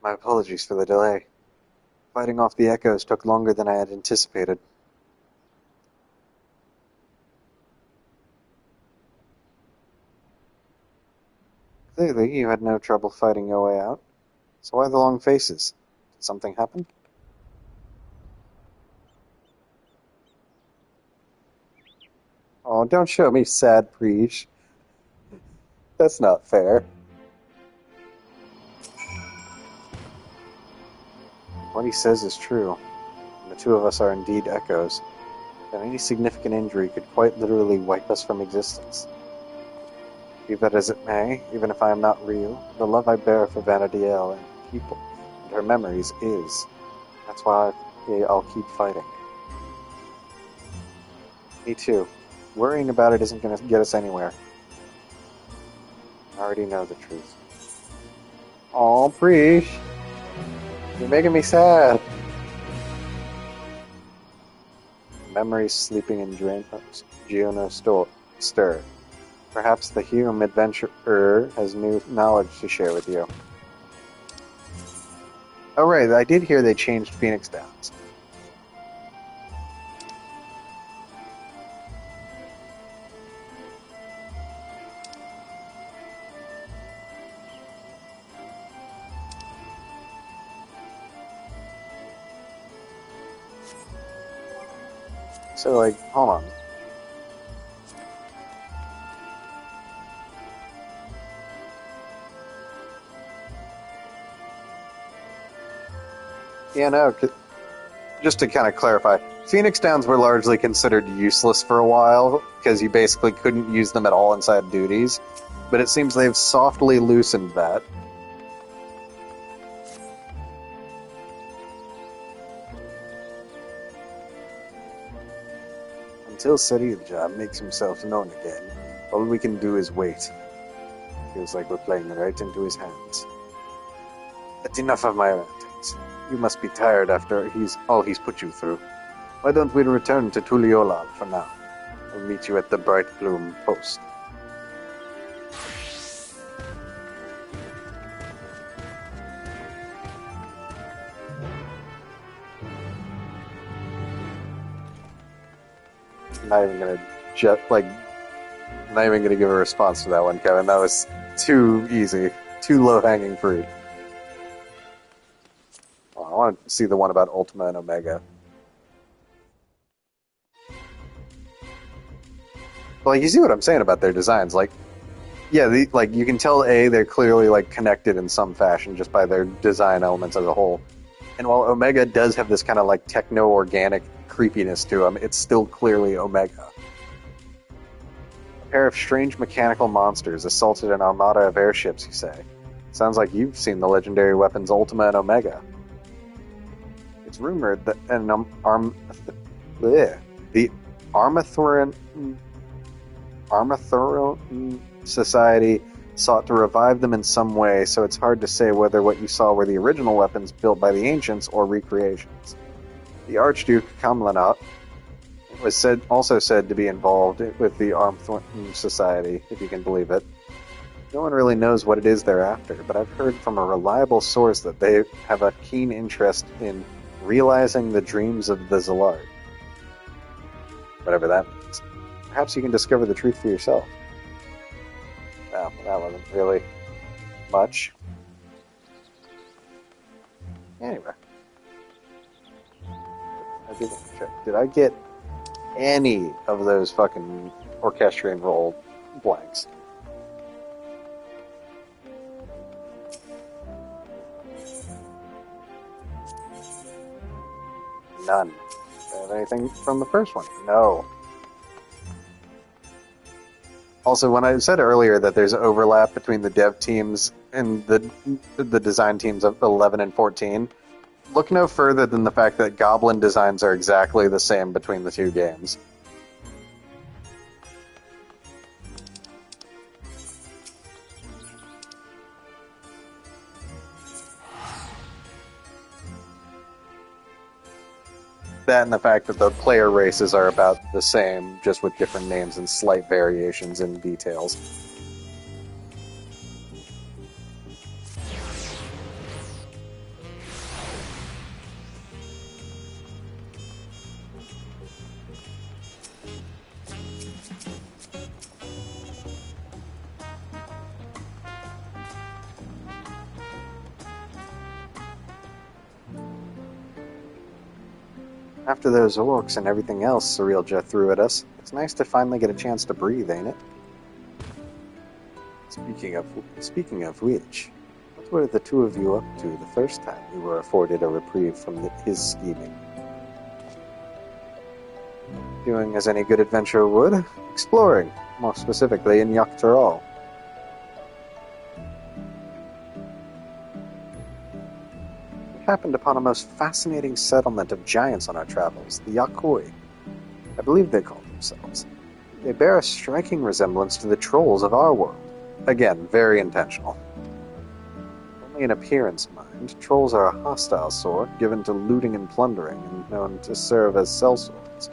My apologies for the delay. Fighting off the echoes took longer than I had anticipated. Clearly, you had no trouble fighting your way out. So why the long faces? Did something happen? Oh, don't show me sad preach. That's not fair. What he says is true. And the two of us are indeed echoes. And any significant injury could quite literally wipe us from existence. Be that as it may, even if I am not real, the love I bear for Vanadiel and people and her memories is. That's why I'll keep fighting. Me too. Worrying about it isn't going to get us anywhere. I already know the truth. Aw, Preesh. You're making me sad. Memories sleeping in Giona stir. Perhaps the Hume adventurer has new knowledge to share with you. Oh right, I did hear they changed Phoenix Downs. So, like, hold on. Yeah, no, just to kind of clarify, Phoenix Downs were largely considered useless for a while, because you basically couldn't use them at all inside duties, but it seems they've softly loosened that. Until Sarilja makes himself known again, all we can do is wait. Feels like we're playing right into his hands. But enough of my rantings. You must be tired after all he's put you through. Why don't we return to Tuliolal for now? I'll meet you at the Bright Bloom post. Not even gonna give a response to that one, Kevin. That was too easy, too low-hanging fruit. Oh, I want to see the one about Ultima and Omega. Like, you see what I'm saying about their designs? Like, Yeah, like you can tell they're clearly like connected in some fashion just by their design elements as a whole. And while Omega does have this kind of like techno-organic creepiness to him, it's still clearly Omega. A pair of strange mechanical monsters assaulted an armada of airships, you say. Sounds like you've seen the legendary weapons Ultima and Omega. It's rumored that the Armathuran Society sought to revive them in some way, so it's hard to say whether what you saw were the original weapons built by the ancients or recreations. The Archduke Kamlanat was also said to be involved with the Armathuran Society, if you can believe it. No one really knows what it is they're after, but I've heard from a reliable source that they have a keen interest in realizing the dreams of the Zalard. Whatever that means. Perhaps you can discover the truth for yourself. No, that wasn't really much. Anyway. I didn't check. Did I get any of those fucking orchestrion roll blanks? None. Do I have anything from the first one? No. Also, when I said earlier that there's overlap between the dev teams and the design teams of 11 and 14, look no further than the fact that Goblin designs are exactly the same between the two games. That and the fact that the player races are about the same, just with different names and slight variations in details. After those orcs and everything else Surrealja threw at us, it's nice to finally get a chance to breathe, ain't it? Speaking of which, what were the two of you up to the first time you were afforded a reprieve from his scheming? Doing as any good adventurer would, exploring, more specifically in Yaktaral. Happened upon a most fascinating settlement of giants on our travels, the Yakoi. I believe they call themselves. They bear a striking resemblance to the trolls of our world. Again, very intentional. Only in appearance, mind, trolls are a hostile sort, given to looting and plundering, and known to serve as sellswords.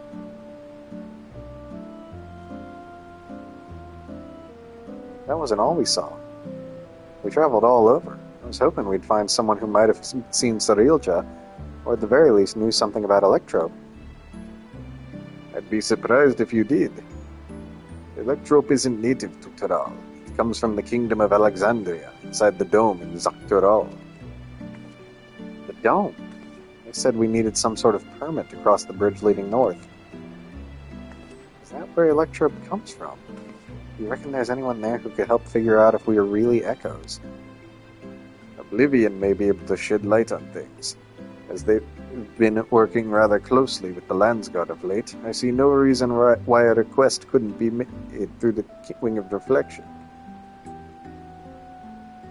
That wasn't all we saw. We traveled all over. I was hoping we'd find someone who might have seen Sarilja, or at the very least knew something about Electrope. I'd be surprised if you did. Electrope isn't native to Taral. It comes from the kingdom of Alexandria, inside the dome in Zaktaral. The dome? They said we needed some sort of permit to cross the bridge leading north. Is that where Electrope comes from? Do you reckon there's anyone there who could help figure out if we are really echoes? Oblivion may be able to shed light on things. As they've been working rather closely with the Landsguard of late, I see no reason why a request couldn't be made through the Wing of Reflection.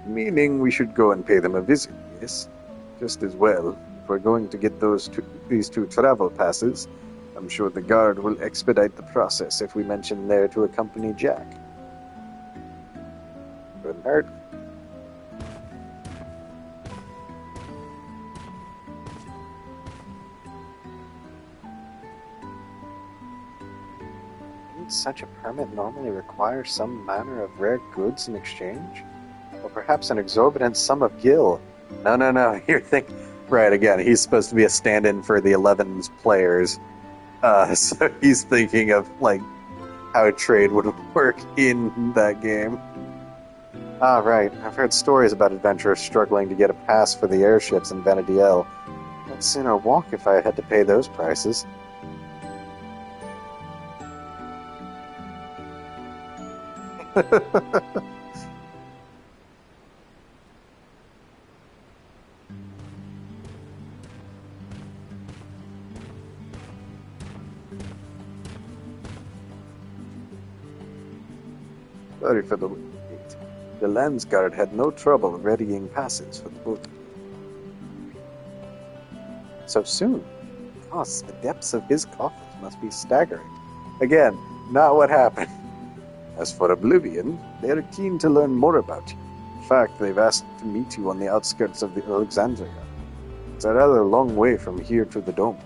Meaning we should go and pay them a visit, yes? Just as well. If we're going to get these two travel passes, I'm sure the guard will expedite the process if we mention there to accompany Jack. Couldn't hurt. Such a permit normally requires some manner of rare goods in exchange? Or perhaps an exorbitant sum of gil? No, you're thinking... Right, again, he's supposed to be a stand-in for the 11's players. So he's thinking of, like, how trade would work in that game. Ah, right. I've heard stories about adventurers struggling to get a pass for the airships in Venediel. I'd sooner walk if I had to pay those prices. Sorry for the wait. The Lens Guard had no trouble readying passes for the boat. So soon? Gosh, the depths of his coffers must be staggering. Again, not what happened. As for Oblivion, they are keen to learn more about you. In fact, they've asked to meet you on the outskirts of the Alexandria. It's a rather long way from here to the Dome.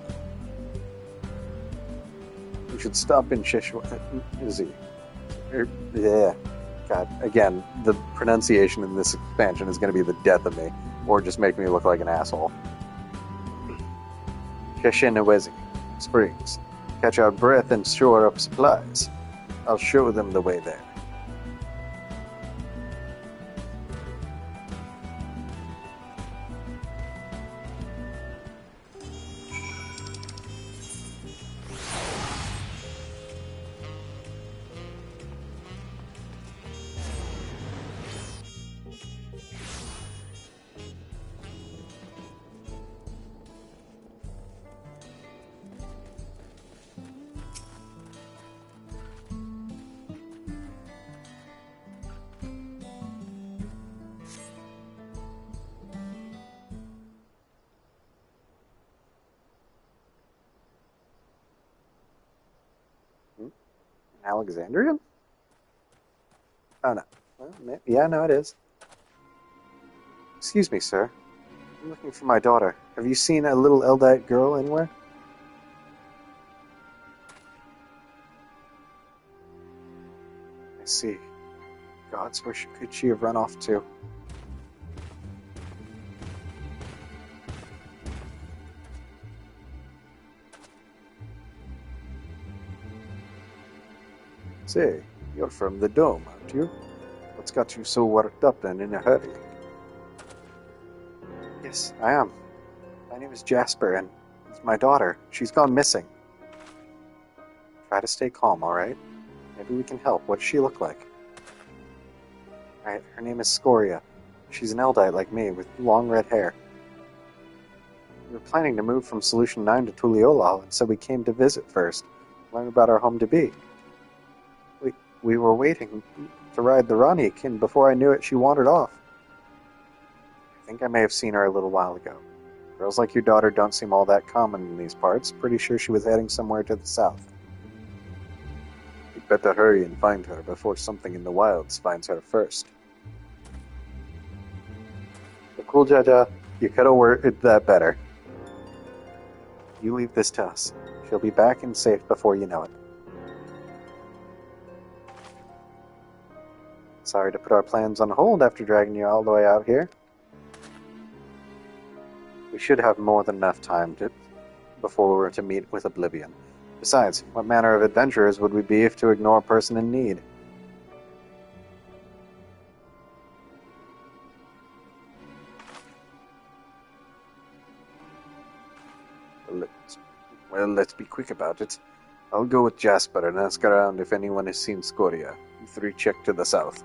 We should stop in Sheshwa... Is he? Yeah. God, again, the pronunciation in this expansion is going to be the death of me, or just make me look like an asshole. Sheshinawezi Springs. Catch our breath and shore up supplies. I'll show them the way there. Alexandrian? Oh, no. Well, yeah, no, it is. Excuse me, sir. I'm looking for my daughter. Have you seen a little Eldite girl anywhere? I see. Gods, where could she have run off to? Say, you're from the Dome, aren't you? What's got you so worked up and in a hurry? Yes, I am. My name is Jasper, and it's my daughter. She's gone missing. Try to stay calm, alright? Maybe we can help. What does she look like? Alright, her name is Scoria. She's an Eldite like me, with long red hair. We were planning to move from Solution 9 to Tuliolal, and so we came to visit first, learn about our home-to-be. We were waiting to ride the Ranik, and before I knew it, she wandered off. I think I may have seen her a little while ago. Girls like your daughter don't seem all that common in these parts. Pretty sure she was heading somewhere to the south. We'd better hurry and find her before something in the wilds finds her first. But cool, Jaja, you could have worded that better. You leave this to us. She'll be back and safe before you know it. Sorry to put our plans on hold after dragging you all the way out here. We should have more than enough time before we're to meet with Oblivion. Besides, what manner of adventurers would we be if to ignore a person in need? Well, let's be quick about it. I'll go with Jasper and ask around if anyone has seen Scoria. You three check to the south.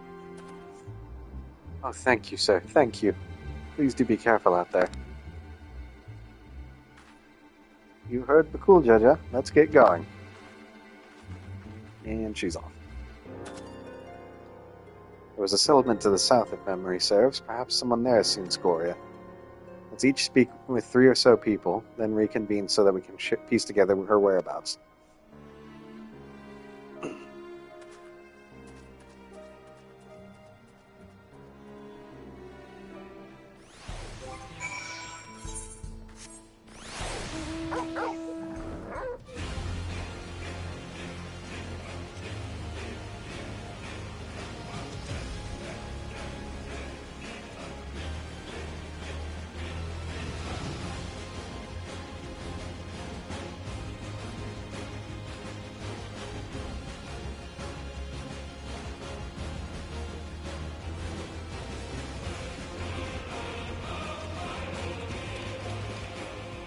Oh, thank you, sir. Thank you. Please do be careful out there. You heard the cool, Jaja. Let's get going. And she's off. There was a settlement to the south, if memory serves. Perhaps someone there has seen Scoria. Let's each speak with 3 or so people, then reconvene so that we can piece together her whereabouts.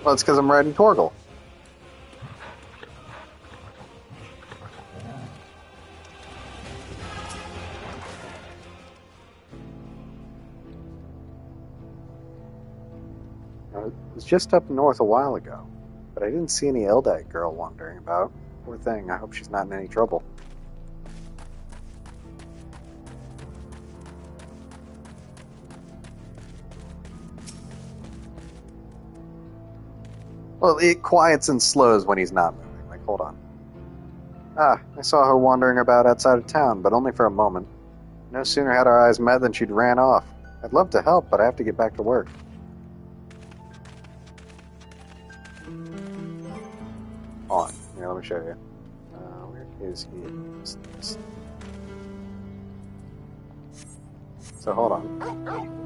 Well, it's because I'm riding Torgal. was just up north a while ago, but I didn't see any Eldite girl wandering about. Poor thing, I hope she's not in any trouble. Well, it quiets and slows when he's not moving. Like, hold on. Ah, I saw her wandering about outside of town, but only for a moment. No sooner had our eyes met than she'd ran off. I'd love to help, but I have to get back to work. Hold on. Here, let me show you. Where is he? So, hold on.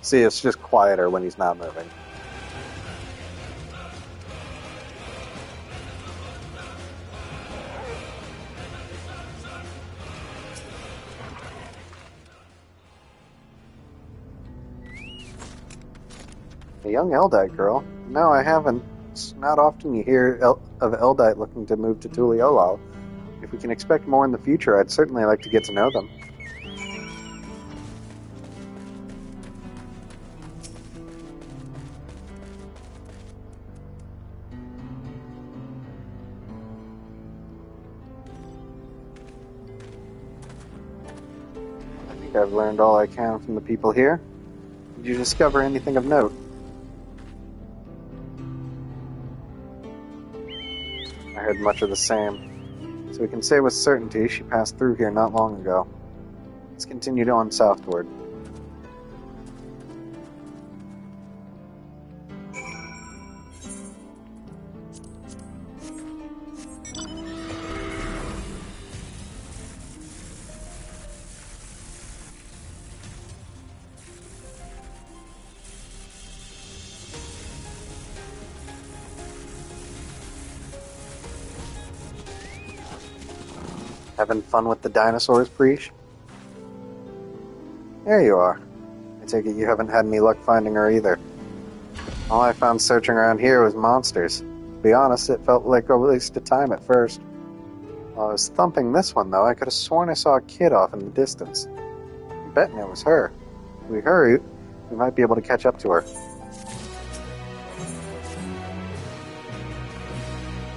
See, it's just quieter when he's not moving. A young Eldite girl? No, I haven't. It's not often you hear of Eldite looking to move to Tuliolal. If we can expect more in the future, I'd certainly like to get to know them. I think I've learned all I can from the people here. Did you discover anything of note? I heard much of the same. So we can say with certainty she passed through here not long ago. Let's continue on southward. Having fun with the dinosaurs, Preesh? There you are. I take it you haven't had any luck finding her either. All I found searching around here was monsters. To be honest, it felt like a waste of time at first. While I was thumping this one, though, I could have sworn I saw a kid off in the distance. I'm betting it was her. If we hurry, we might be able to catch up to her.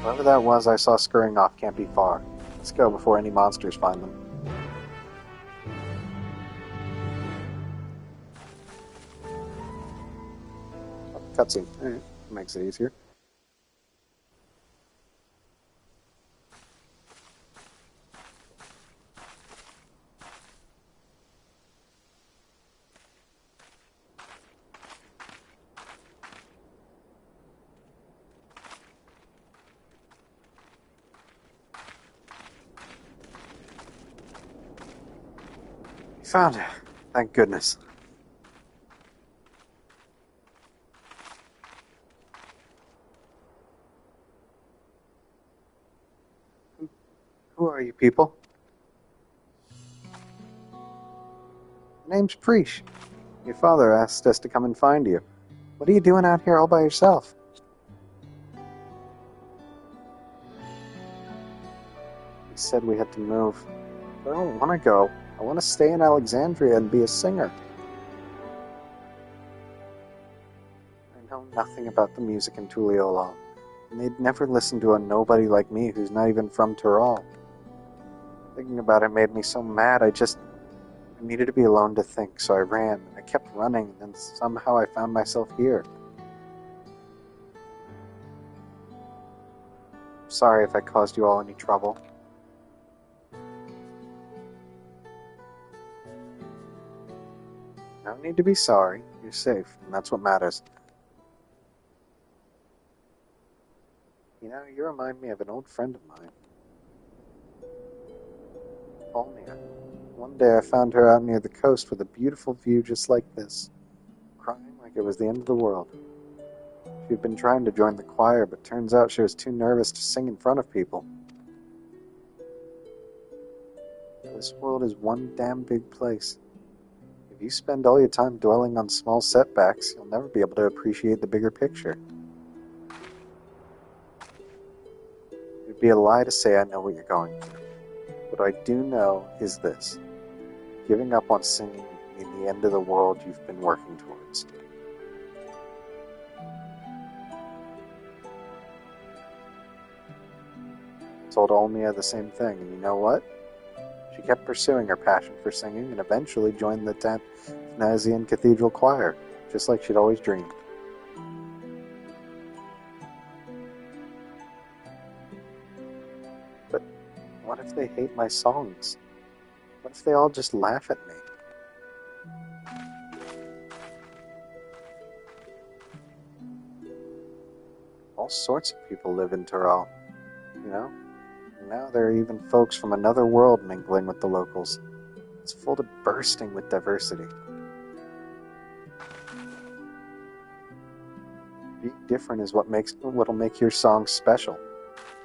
Whoever that was I saw scurrying off can't be far. Let's go before any monsters find them. Oh, cutscene. Alright, makes it easier. Found it. Thank goodness. Who are you people? My name's Preesh. Your father asked us to come and find you. What are you doing out here all by yourself? He said we had to move. But I don't want to go. I want to stay in Alexandria and be a singer. I know nothing about the music in Tuliolal, and they'd never listen to a nobody like me who's not even from Tural. Thinking about it made me so mad, I needed to be alone to think, so I ran. I kept running, and somehow I found myself here. I'm sorry if I caused you all any trouble. No need to be sorry. You're safe, and that's what matters. You know, you remind me of an old friend of mine. Polnia. One day I found her out near the coast with a beautiful view just like this, crying like it was the end of the world. She'd been trying to join the choir, but turns out she was too nervous to sing in front of people. This world is one damn big place. If you spend all your time dwelling on small setbacks, you'll never be able to appreciate the bigger picture. It'd be a lie to say I know what you're going through. What I do know is this. Giving up on singing I mean the end of the world you've been working towards. I told Olmia the same thing, and you know what? She kept pursuing her passion for singing and eventually joined the Nazian Cathedral Choir, just like she'd always dreamed. But what if they hate my songs? What if they all just laugh at me? All sorts of people live in Tural, you know? And now there are even folks from another world mingling with the locals. It's full to bursting with diversity. Being different is what'll make your song special.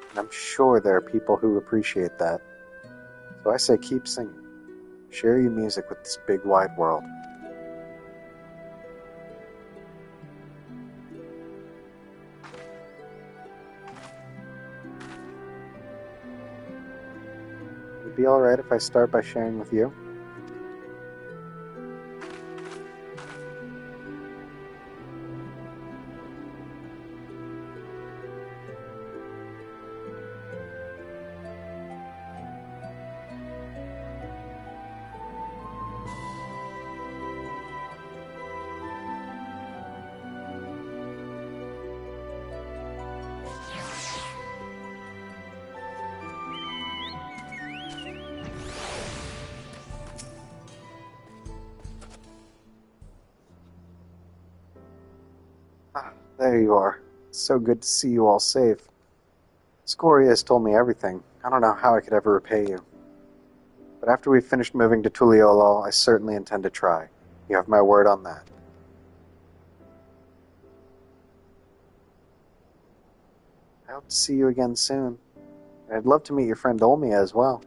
And I'm sure there are people who appreciate that. So I say keep singing. Share your music with this big wide world. Would it be alright if I start by sharing with you? Ah, there you are. It's so good to see you all safe. Scoria has told me everything. I don't know how I could ever repay you. But after we've finished moving to Tuliolo, I certainly intend to try. You have my word on that. I hope to see you again soon. And I'd love to meet your friend Olmia as well.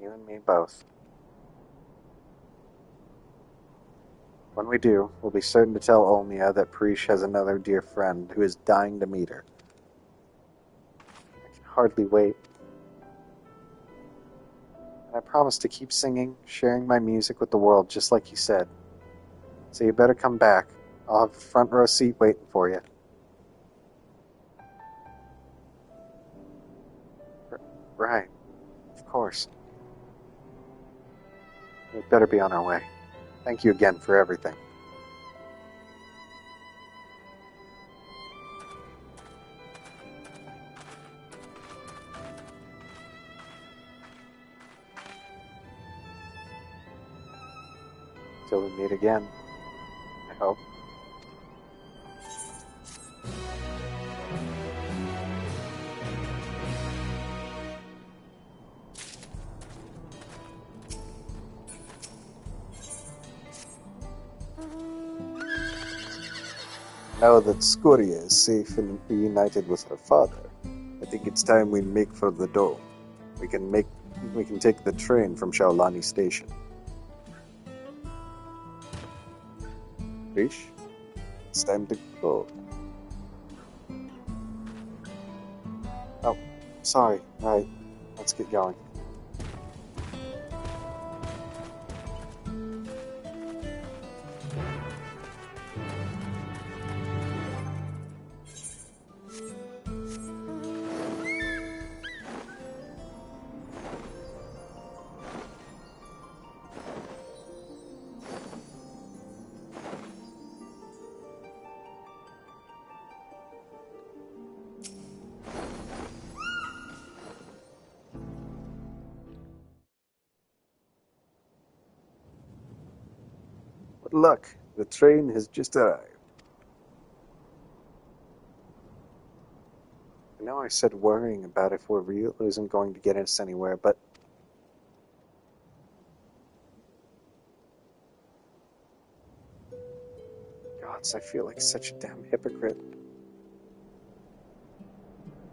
You and me both. When we do, we'll be certain to tell Olmia that Prish has another dear friend who is dying to meet her. I can hardly wait. And I promise to keep singing, sharing my music with the world just like you said. So you better come back. I'll have a front row seat waiting for you. Right. Of course. We'd better be on our way. Thank you again for everything. Till we meet again, I hope. Now that Scoria is safe and reunited with her father, I think it's time we make for the dome. We can take the train from Shaolani Station. Rish, it's time to go. Oh, sorry. Right. Let's get going. But look, the train has just arrived. I know I said worrying about if we're real isn't going to get us anywhere, but gods, I feel like such a damn hypocrite.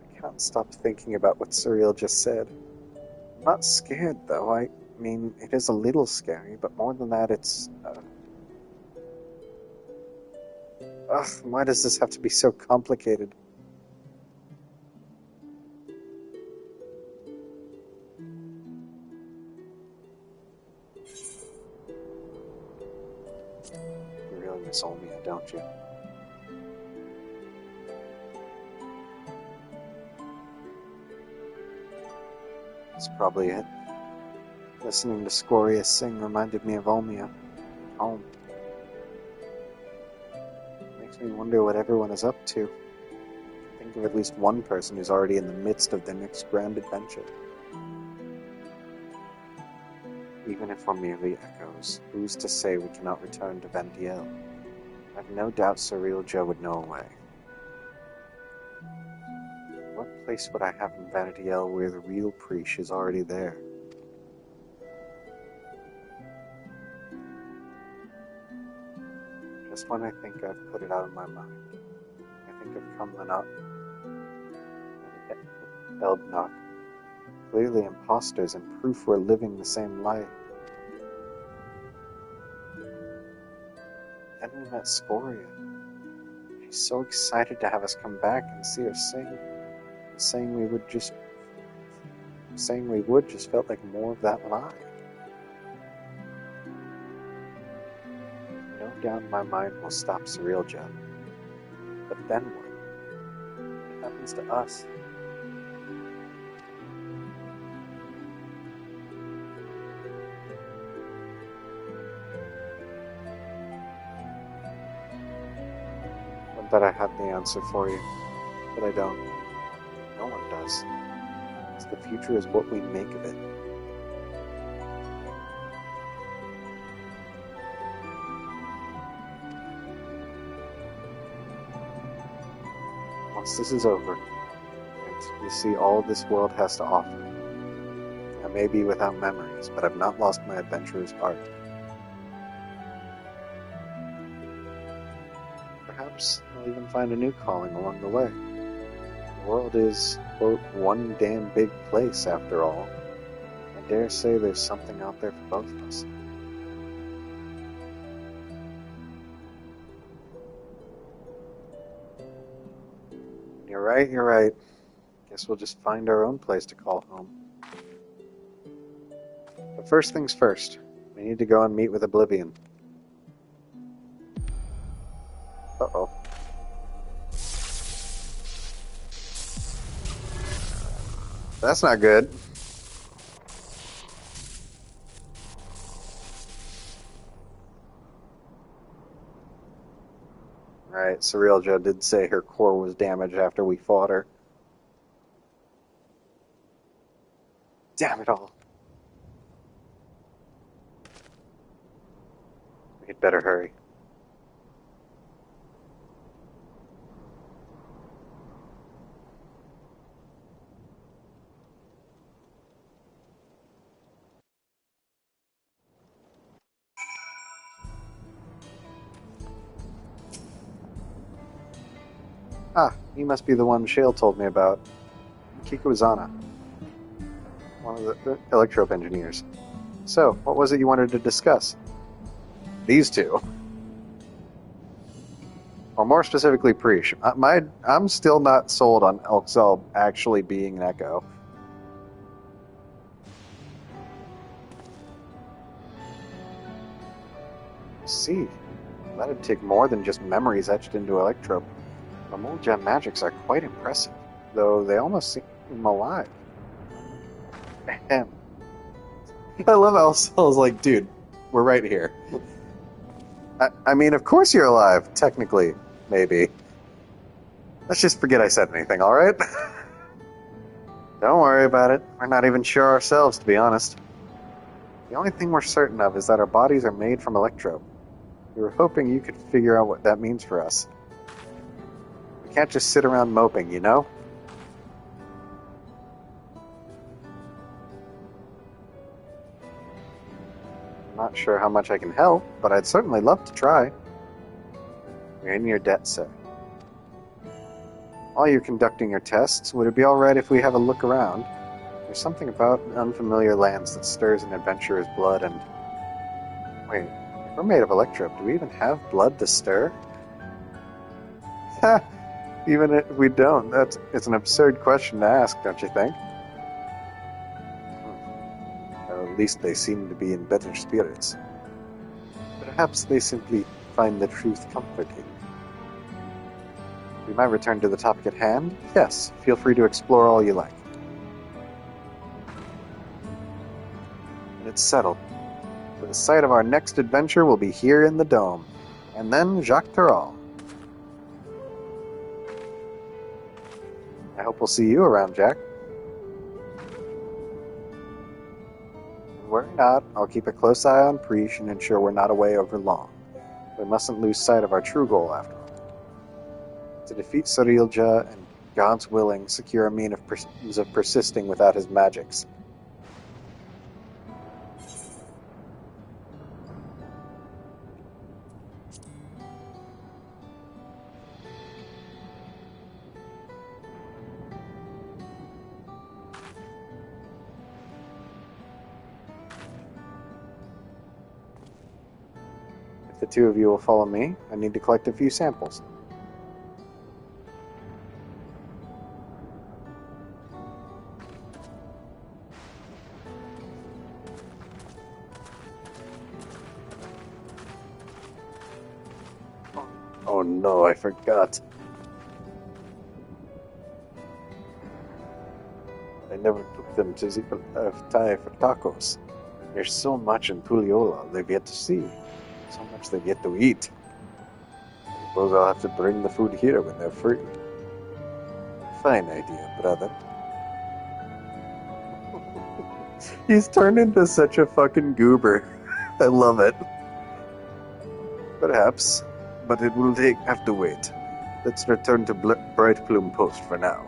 I can't stop thinking about what Surreal just said. I'm not scared, though. I mean, it is a little scary, but more than that, it's... Ugh, why does this have to be so complicated? Volmia, don't you? That's probably it. Listening to Scoria sing reminded me of Volmia. Home. Makes me wonder what everyone is up to. Think of at least one person who's already in the midst of their next grand adventure. Even if we're merely echoes, who's to say we cannot return to Vandiel? I've no doubt Surreal Joe would know a way. What place would I have in Vandiel where the real Preesh is already there? Just when I think I've put it out of my mind, I think of Cumlanut and Eldnock. Clearly imposters and proof we're living the same life. Then we met Scoria. She's so excited to have us come back and see her sing. Saying we would just felt like more of that lie. No doubt my mind will stop Surreal Joe. But then what? What happens to us? I bet I had the answer for you, but I don't. No one does. Because the future is what we make of it. Once this is over, and you see all this world has to offer, I may be without memories, but I've not lost my adventurer's heart. Perhaps I'll even find a new calling along the way. The world is, quote, one damn big place after all. I dare say there's something out there for both of us. You're right. Guess we'll just find our own place to call home. But first things first, we need to go and meet with Oblivion. Uh-oh. That's not good. Alright, Surreal Joe did say her core was damaged after we fought her. Damn it all. We'd better hurry. Ah, you must be the one Shale told me about. Kikuazana. One of the Electrope engineers. So, what was it you wanted to discuss? These two. Or more specifically, Preesh. I'm still not sold on Elxel actually being an Echo. See, that'd take more than just memories etched into Electrope. The Mold Gem magics are quite impressive, though they almost seem alive. Ahem. I love Elxel's like, dude, we're right here. I mean, of course you're alive, technically, maybe. Let's just forget I said anything, alright? Don't worry about it. We're not even sure ourselves, to be honest. The only thing we're certain of is that our bodies are made from Electrope. We were hoping you could figure out what that means for us. We can't just sit around moping, you know? I'm not sure how much I can help, but I'd certainly love to try. You're in your debt, sir. While you're conducting your tests, would it be alright if we have a look around? There's something about unfamiliar lands that stirs an adventurer's blood and... Wait, if we're made of Electrope, do we even have blood to stir? Ha! Even if we don't, it's an absurd question to ask, don't you think? Or at least they seem to be in better spirits. Perhaps they simply find the truth comforting. We might return to the topic at hand. Yes, feel free to explore all you like. And it's settled. The site of our next adventure will be here in the Dome. And then Jacques Tarral. I hope we'll see you around, Jack. Worry not, I'll keep a close eye on Preesh and ensure we're not away over long. We mustn't lose sight of our true goal, after all. To defeat Sarilja and, God's willing, secure a means of persisting without his magics. If the two of you will follow me, I need to collect a few samples. Oh no, I forgot. I never took them to the Thai for tacos. There's so much in Puliola they've yet to see. So much they've yet to eat. I suppose I'll have to bring the food here when they're free. Fine idea, brother. He's turned into such a fucking goober. I love it. Perhaps, but it will have to wait. Let's return to Bright Plume Post for now.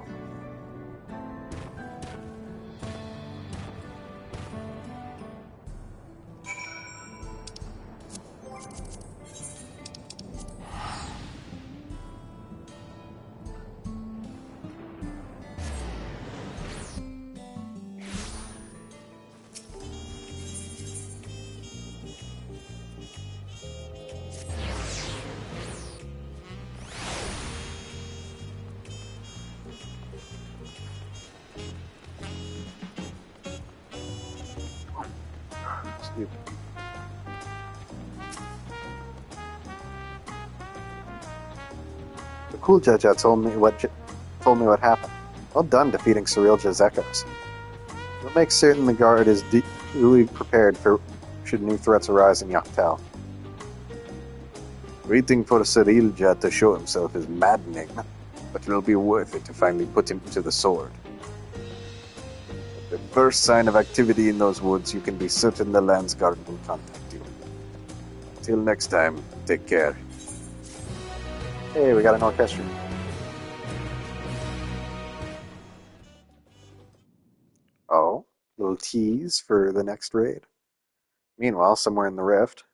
The cool Jaja told me what happened. Well done defeating Sarilja's echoes. We'll make certain the guard is duly prepared for should new threats arise in Yaktal. Waiting for Sarilja to show himself is maddening, but it'll be worth it to finally put him to the sword. At the first sign of activity in those woods, you can be certain the Lands Guard will contact you. Till next time, take care. Hey, we got an orchestra. Oh, little tease for the next raid. Meanwhile, somewhere in the rift.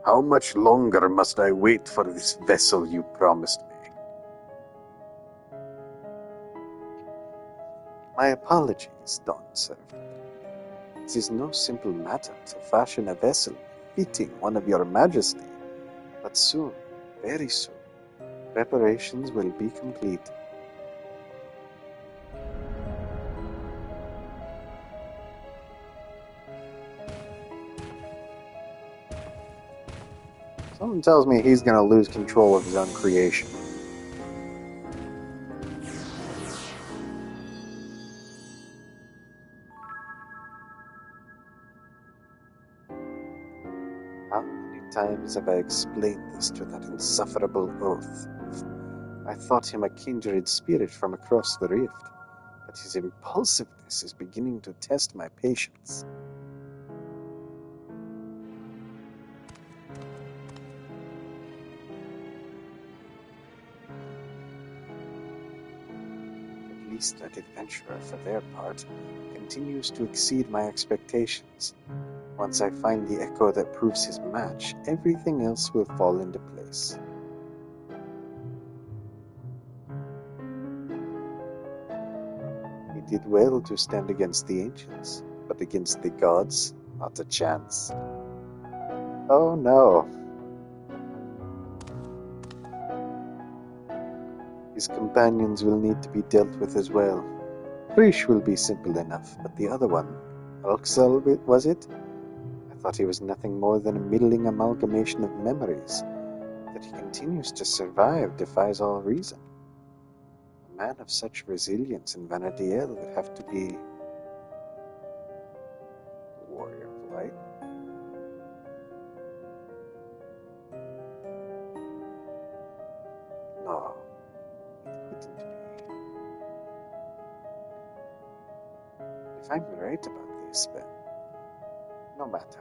How much longer must I wait for this vessel you promised me? My apologies, Don Servant. It is no simple matter to fashion a vessel fitting one of your majesty, but soon, very soon, preparations will be complete. Something tells me he's going to lose control of his own creation. How many times have I explained this to that insufferable oath? I thought him a kindred spirit from across the rift, but his impulsiveness is beginning to test my patience. At least that adventurer, for their part, continues to exceed my expectations. Once I find the echo that proves his match, everything else will fall into place. He did well to stand against the ancients, but against the gods, not a chance. Oh no. His companions will need to be dealt with as well. Frisch will be simple enough, but the other one, Alxel, was it? I thought he was nothing more than a middling amalgamation of memories. That he continues to survive defies all reason. A man of such resilience in Vanadiel would have to be a warrior of light. No, it couldn't be. If I'm right about this, then no matter.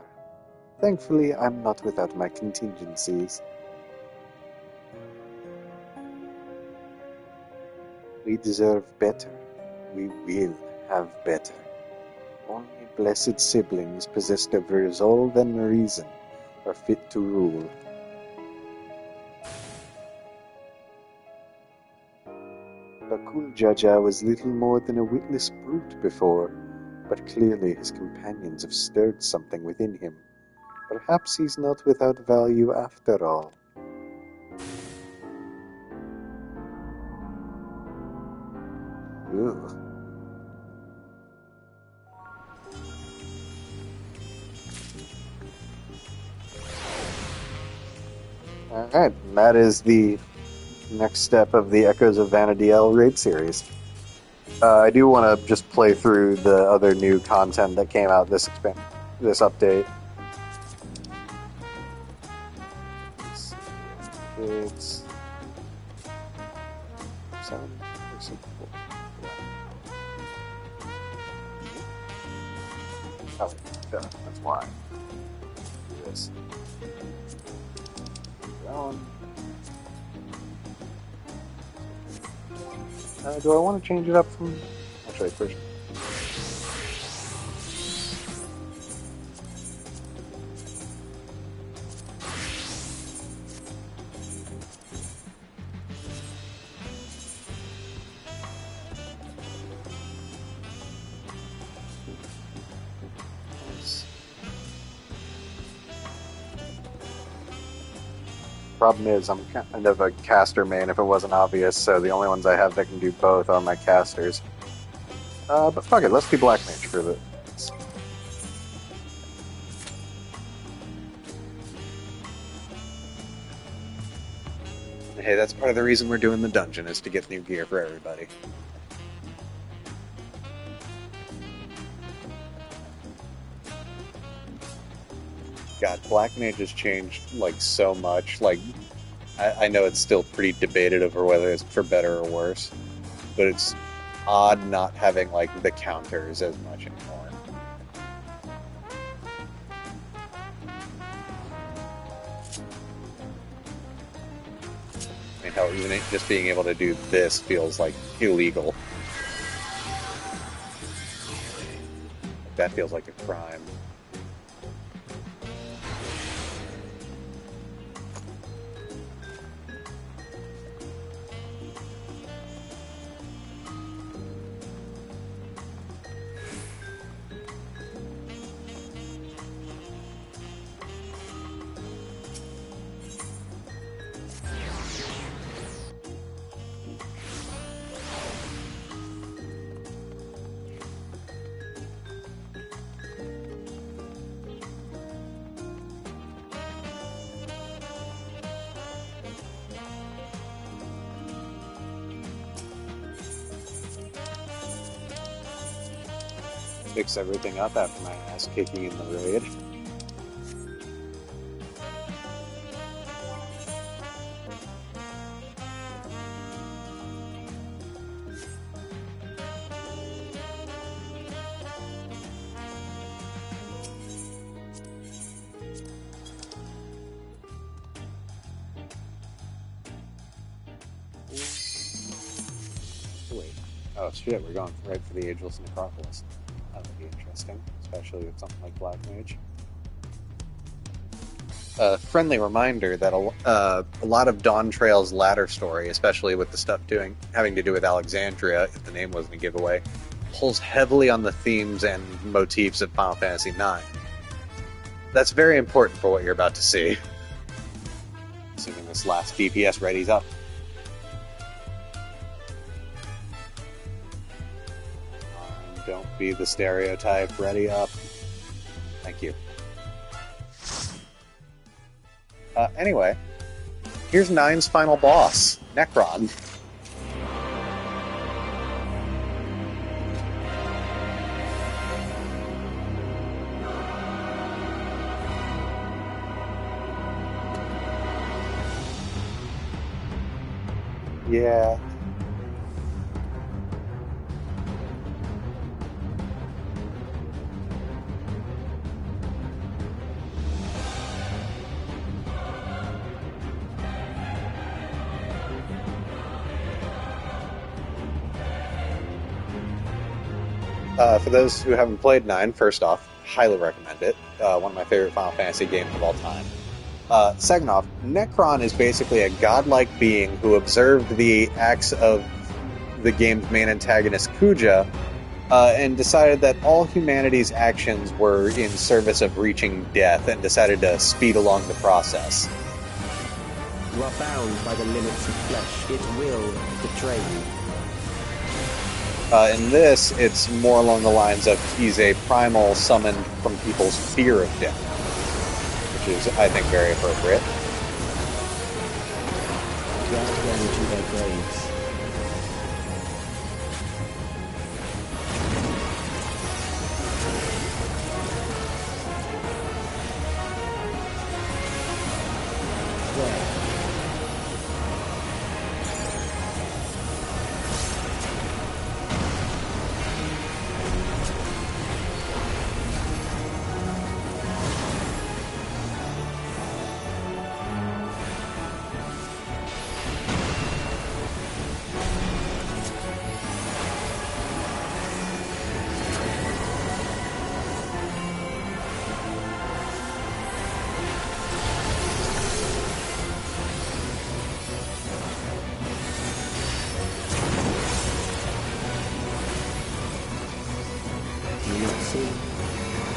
Thankfully, I'm not without my contingencies. We deserve better. We will have better. Only blessed siblings possessed of resolve and reason are fit to rule. Bakul Jaja was little more than a witless brute before, but clearly his companions have stirred something within him. Perhaps he's not without value after all. Ugh. Alright, that is the next step of the Echoes of Vanadiel raid series. I do want to just play through the other new content that came out this update. It's 7 or 6. Oh, that's why. Do this. Do I want to change it up from... Actually, first... Problem is, I'm kind of a caster main if it wasn't obvious, so the only ones I have that can do both are my casters. But fuck it, let's do Black Mage for this. Hey, that's part of the reason we're doing the dungeon, is to get new gear for everybody. God, Black Mage has changed, like, so much. Like, I know it's still pretty debated over whether it's for better or worse, but it's odd not having, like, the counters as much anymore. I mean, hell, even just being able to do this feels, like, illegal. That feels like a crime. Fix everything up after my ass kicking in the raid. Wait. Oh shit, we're going right for the Ageless Necropolis. That would be interesting, especially with something like Black Mage. Friendly reminder that a lot of Dawn Trail's ladder story, especially with the stuff having to do with Alexandria, if the name wasn't a giveaway, pulls heavily on the themes and motifs of Final Fantasy IX. That's very important for what you're about to see. Assuming this last DPS readies up. don't be the stereotype. Ready up. Thank you. Anyway, here's 9's final boss, Necron. Yeah. For those who haven't played 9, first off, highly recommend it. One of my favorite Final Fantasy games of all time. Second off, Necron is basically a godlike being who observed the acts of the game's main antagonist, Kuja, and decided that all humanity's actions were in service of reaching death, and decided to speed along the process. You are bound by the limits of flesh. It will betray you. In this, it's more along the lines of he's a primal summoned from people's fear of death, which is, I think, very appropriate. Drag them to their graves.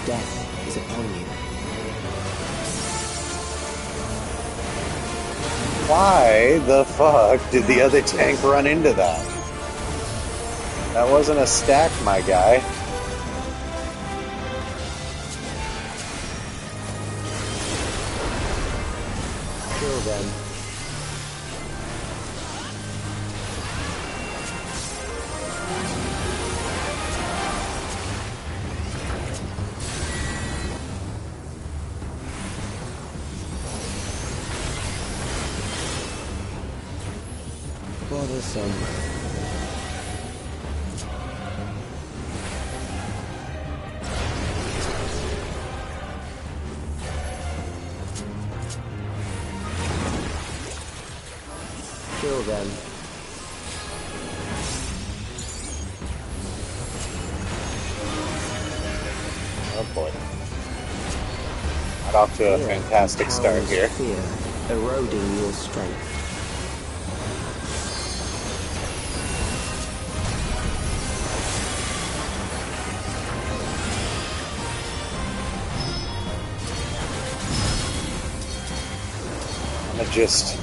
Death is upon you. Why the fuck did the other tank run into that? That wasn't a stack, my guy. Kill them. Bothersome. Kill them. Oh boy. Got off to a fantastic start here. Fear, eroding your strength. Just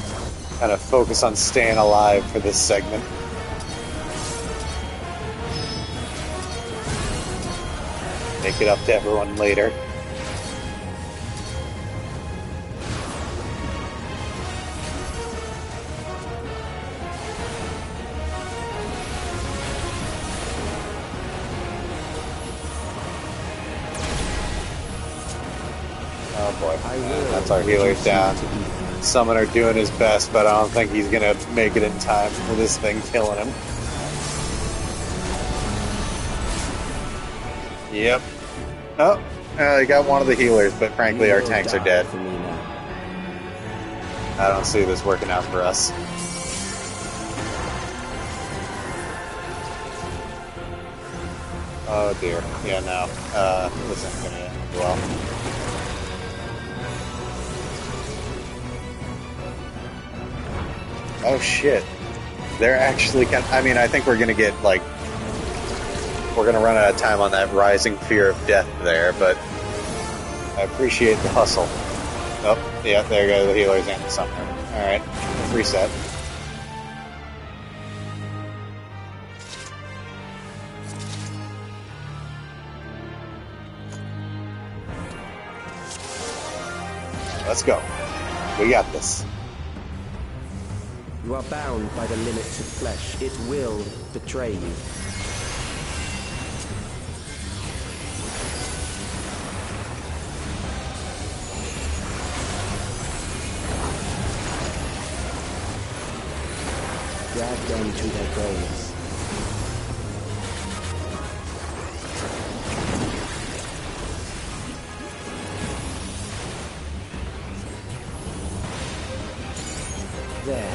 kind of focus on staying alive for this segment. Make it up to everyone later. Oh boy, that's our healers down. Summoner doing his best, but I don't think he's gonna make it in time for this thing killing him. Yep. Oh, he got one of the healers, but frankly our tanks are dead. I don't see this working out for us. Oh dear. Yeah, no. This ain't gonna end well. Oh shit. They're actually I mean, I think we're gonna get, like... We're gonna run out of time on that rising fear of death there, but... I appreciate the hustle. Oh, yeah, there go the healers and the summoner. Alright, let's reset. Let's go. We got this. You are bound by the limits of flesh. It will betray you. Drag them to their graves. There.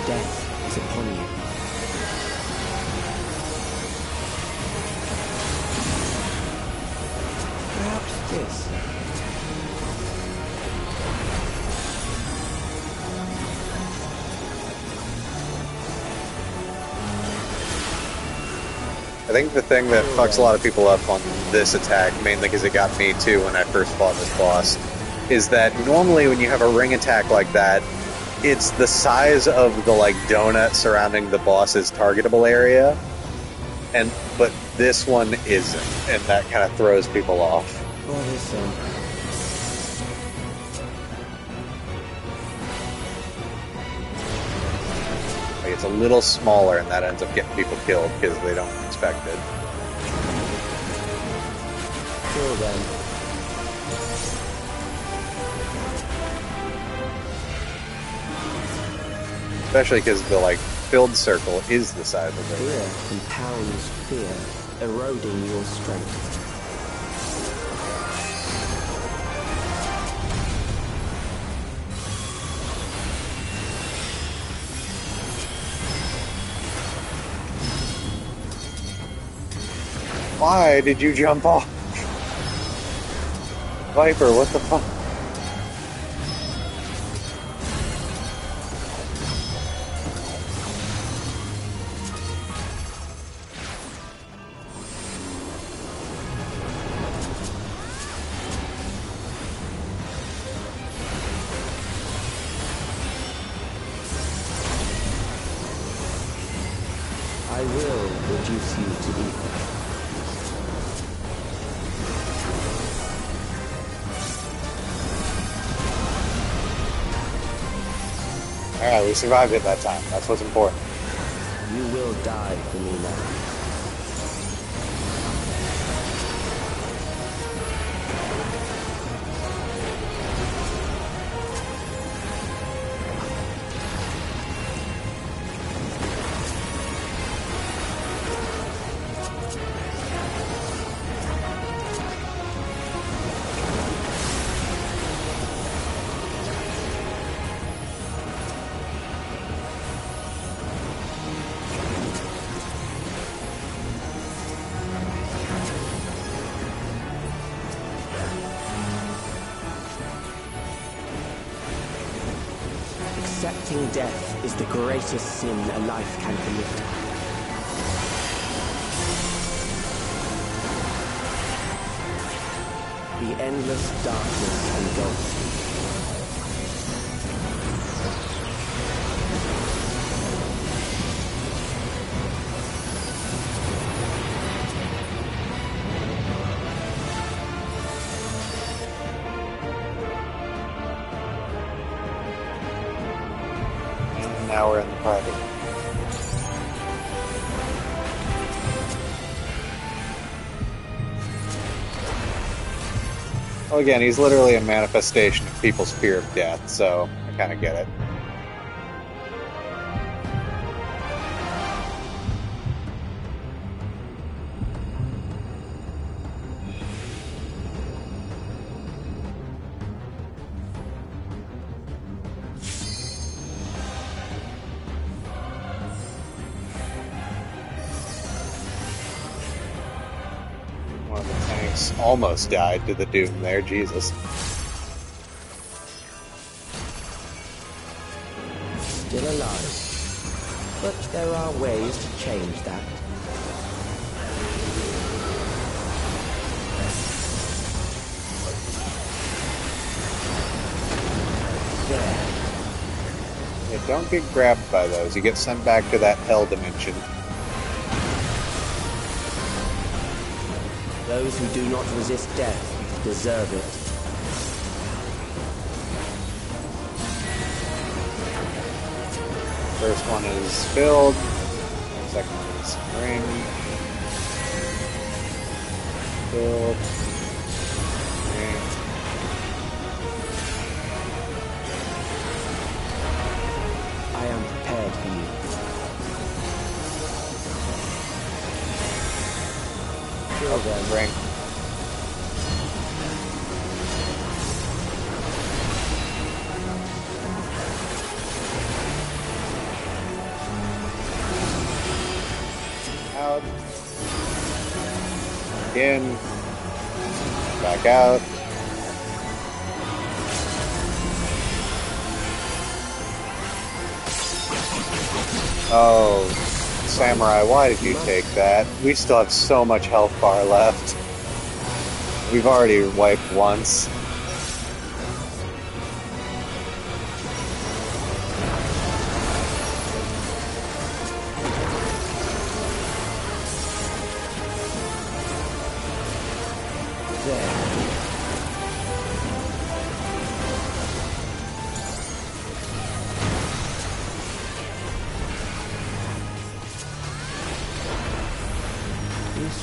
Death is upon you. Perhaps this. I think the thing that fucks a lot of people up on this attack, mainly because it got me too when I first fought this boss, is that normally when you have a ring attack like that, it's the size of the like donut surrounding the boss's targetable area, but this one isn't, and that kind of throws people off. What is Like, it's a little smaller, and that ends up getting people killed because they don't expect it. Kill them. Especially because the like filled circle is the size of it. Fear compounds fear, eroding your strength. Why did you jump off? Viper, what the fuck? I will reduce you to ether. Alright, we survived it that time. That's what's important. You will die for me now. Accepting death is the greatest sin a life can commit. The endless darkness engulfs you. Now we're in the private. Well, again, he's literally a manifestation of people's fear of death, so I kind of get it. almost died to the Doom there, Jesus. Still alive. But there are ways to change that. There. Yeah, don't get grabbed by those. You get sent back to that hell dimension. Those who do not resist death deserve it. First one is filled. Second one is ring. Filled. Ring. I am prepared for you. Kill them. Ring. Out. In. Back out. Oh, Samurai, why did you take that? We still have so much health bar left. We've already wiped once.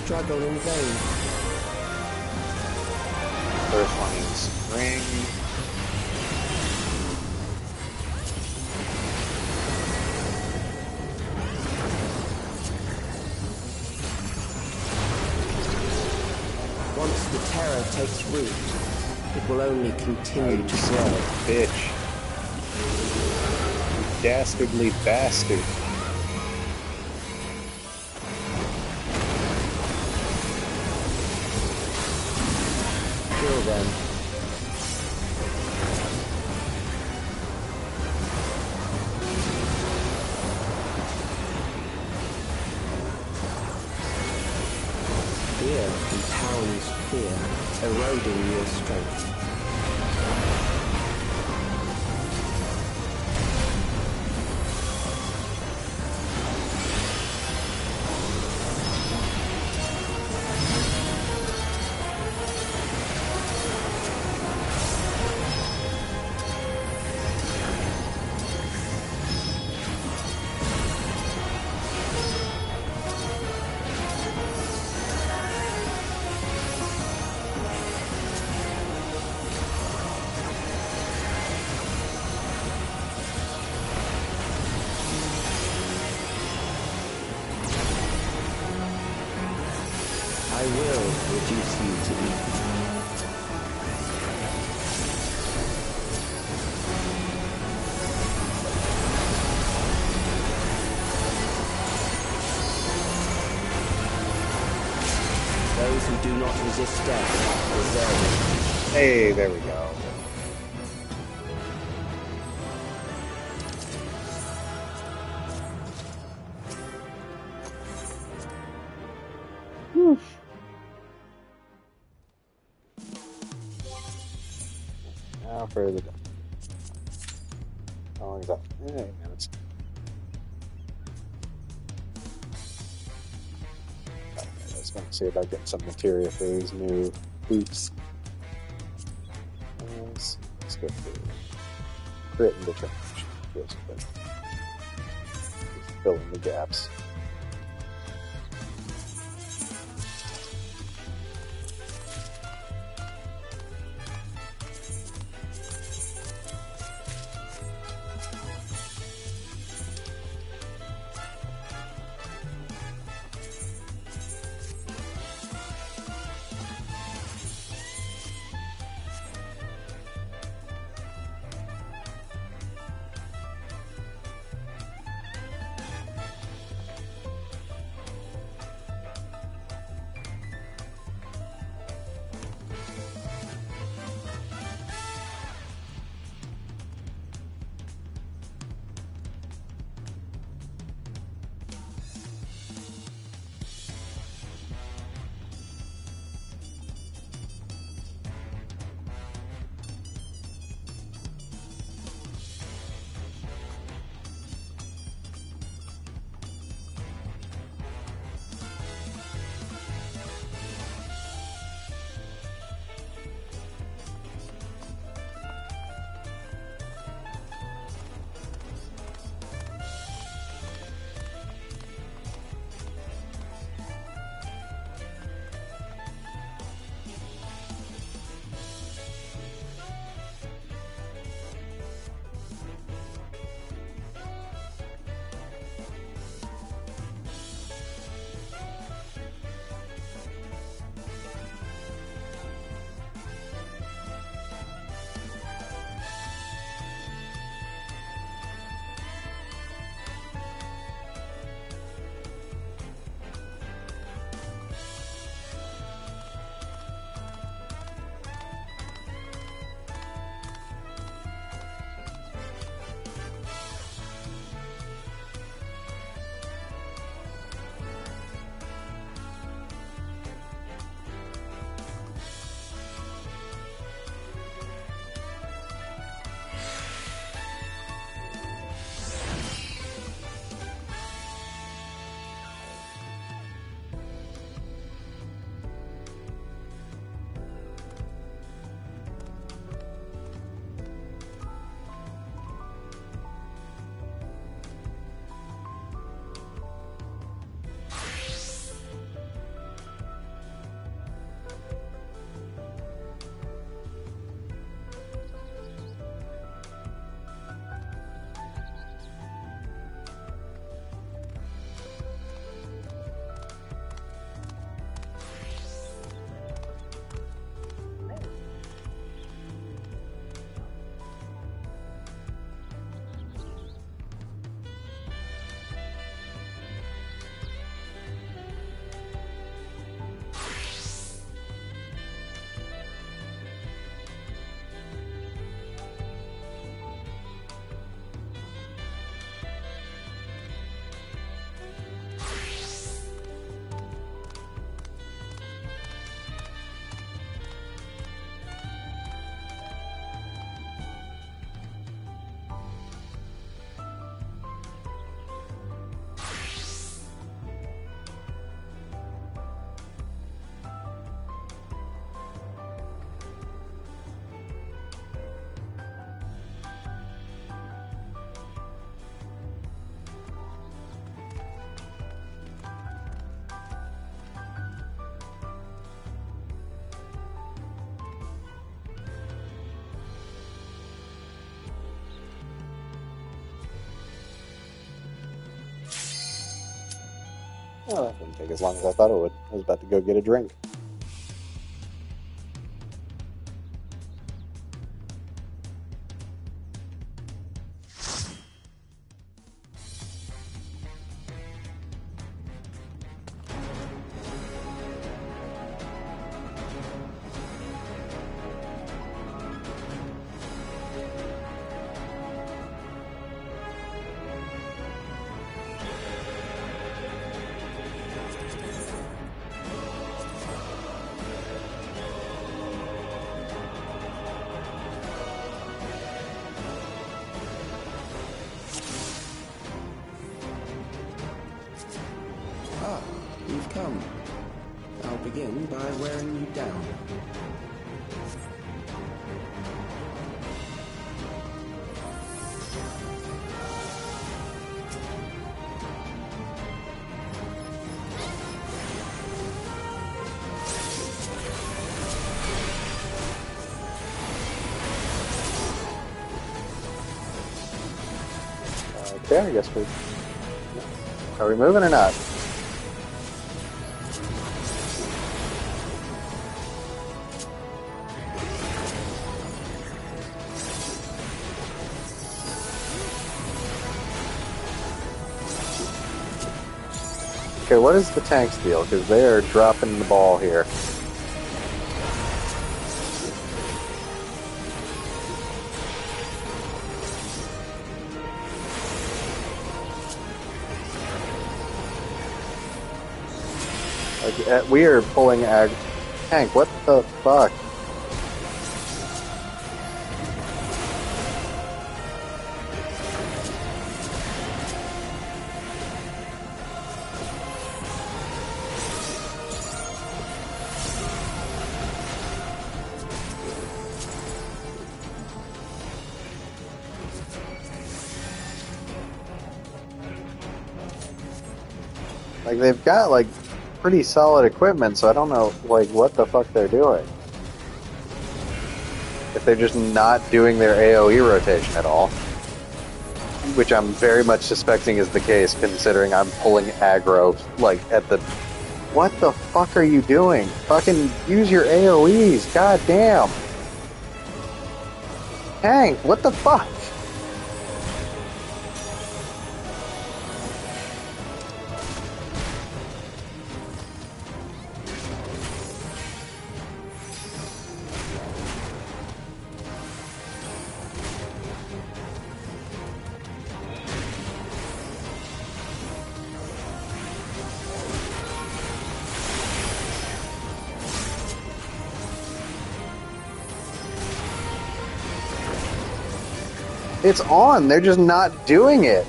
Struggle in vain. First one is ring. Once the terror takes root, it will only continue to grow. Bitch. You dastardly bastard. Kill them. Fear compounds fear, eroding your strength. I will reduce you to ether. Those who do not resist death deserve it. Hey, there we go. Now for the... How long is that? 8 minutes. Okay, I was going to see about getting some materia for these new boots. Let's go through crit and determination. Feels good. Just fill in the gaps. Oh, that didn't take as long as I thought it would. I was about to go get a drink. Ah, you've come. I'll begin by wearing you down. Okay, I guess we... Are we moving or not? Okay, what is the tank's deal? Because they are dropping the ball here. Like, we are pulling tank. What the fuck? Like, they've got, like, pretty solid equipment, so I don't know, like, what the fuck they're doing. If they're just not doing their AoE rotation at all. Which I'm very much suspecting is the case, considering I'm pulling aggro, like, at the... What the fuck are you doing? Fucking use your AoEs, god damn! Hank, what the fuck? It's on, they're just not doing it.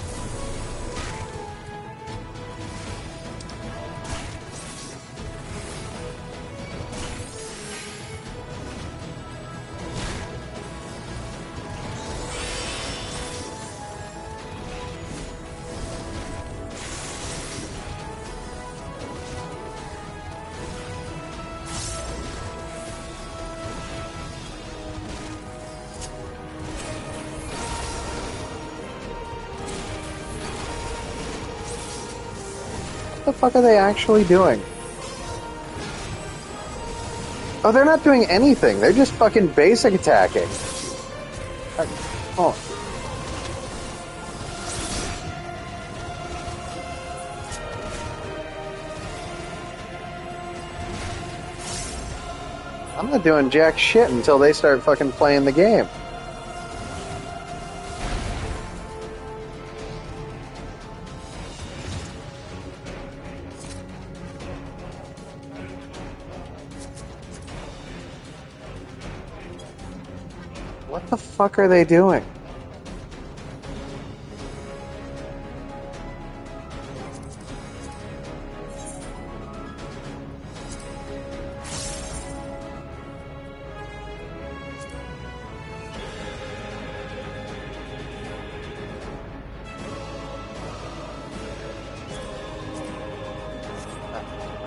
What the fuck are they actually doing? Oh, they're not doing anything. They're just fucking basic attacking. Oh. I'm not doing jack shit until they start fucking playing the game. What the fuck are they doing?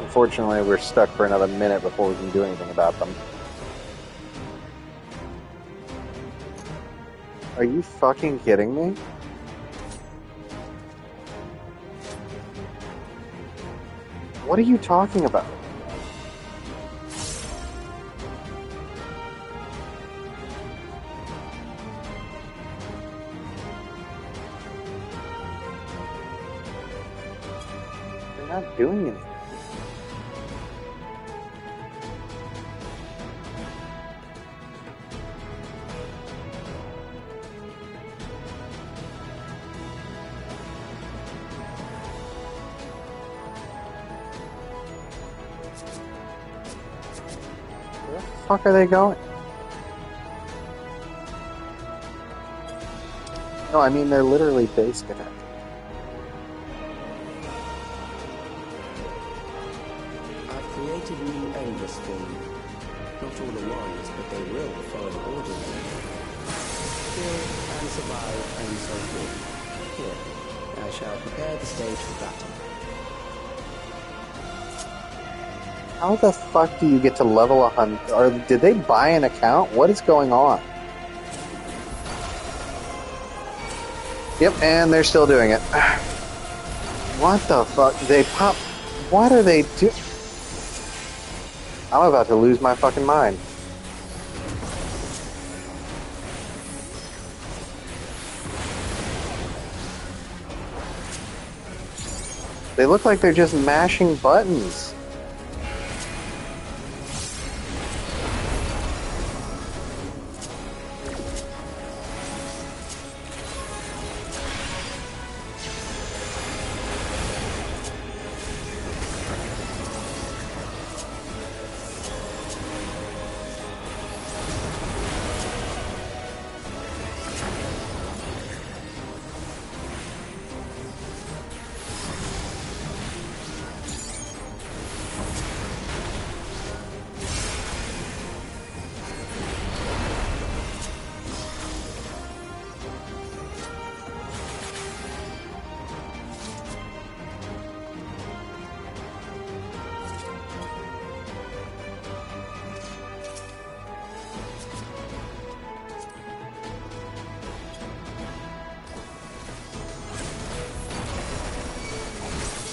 Unfortunately, we're stuck for another minute before we can do anything about them. Are you fucking kidding me? What are you talking about? They're not doing anything. Where the fuck are they going? No, I mean they're literally base connected. I've created new endless for you. Not all are wise, but they will follow orders. Kill and survive and so forth. Here, I shall prepare the stage for battle. How the fuck do you get to level 100? Or did they buy an account? What is going on? Yep, and they're still doing it. What the fuck? They pop... What are they doing? I'm about to lose my fucking mind. They look like they're just mashing buttons.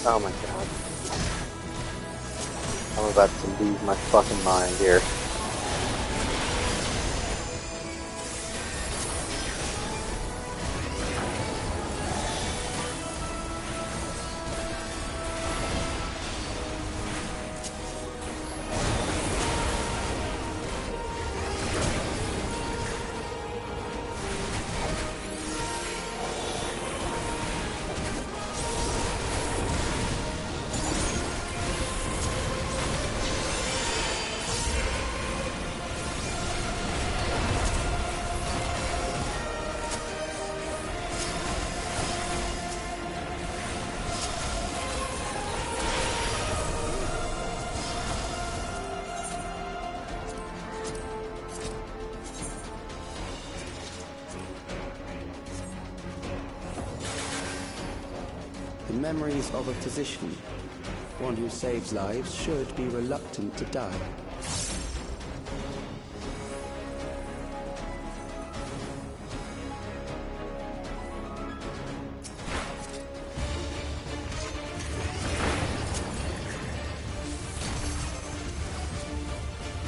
Oh my god. I'm about to lose my fucking mind here. The memories of a physician. One who saves lives should be reluctant to die.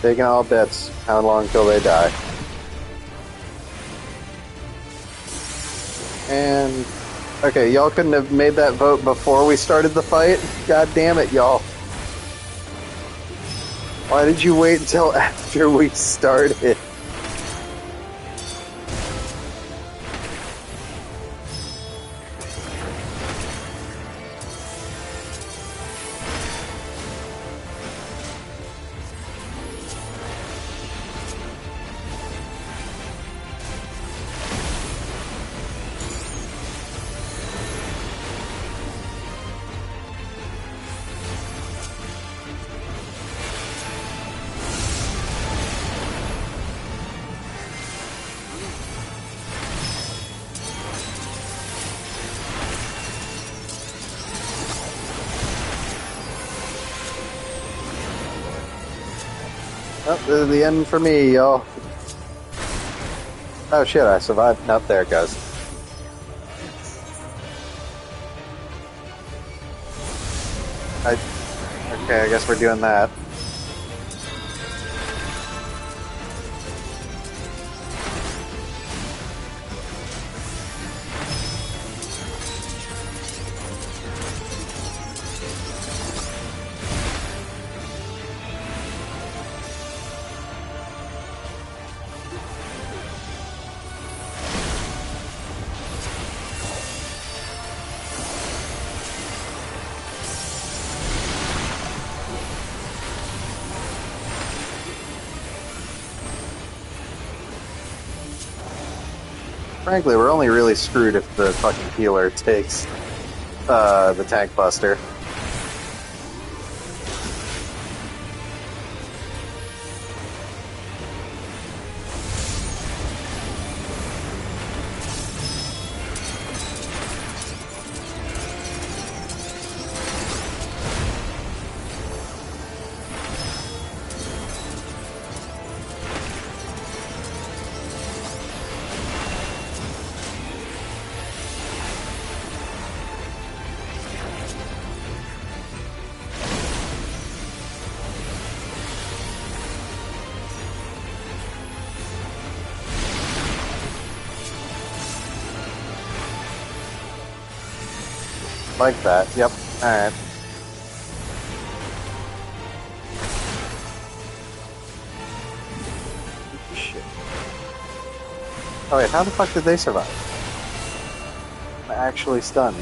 Taking all bets. How long till they die? And okay, y'all couldn't have made that vote before we started the fight? God damn it, y'all. Why did you wait until after we started? Oh, this is the end for me, y'all. Oh shit, I survived. Nope, there it goes. Okay, I guess we're doing that. Frankly, we're only really screwed if the fucking healer takes the tank buster. Like that, yep. Alright. Shit. Oh wait, how the fuck did they survive? I'm actually stunned.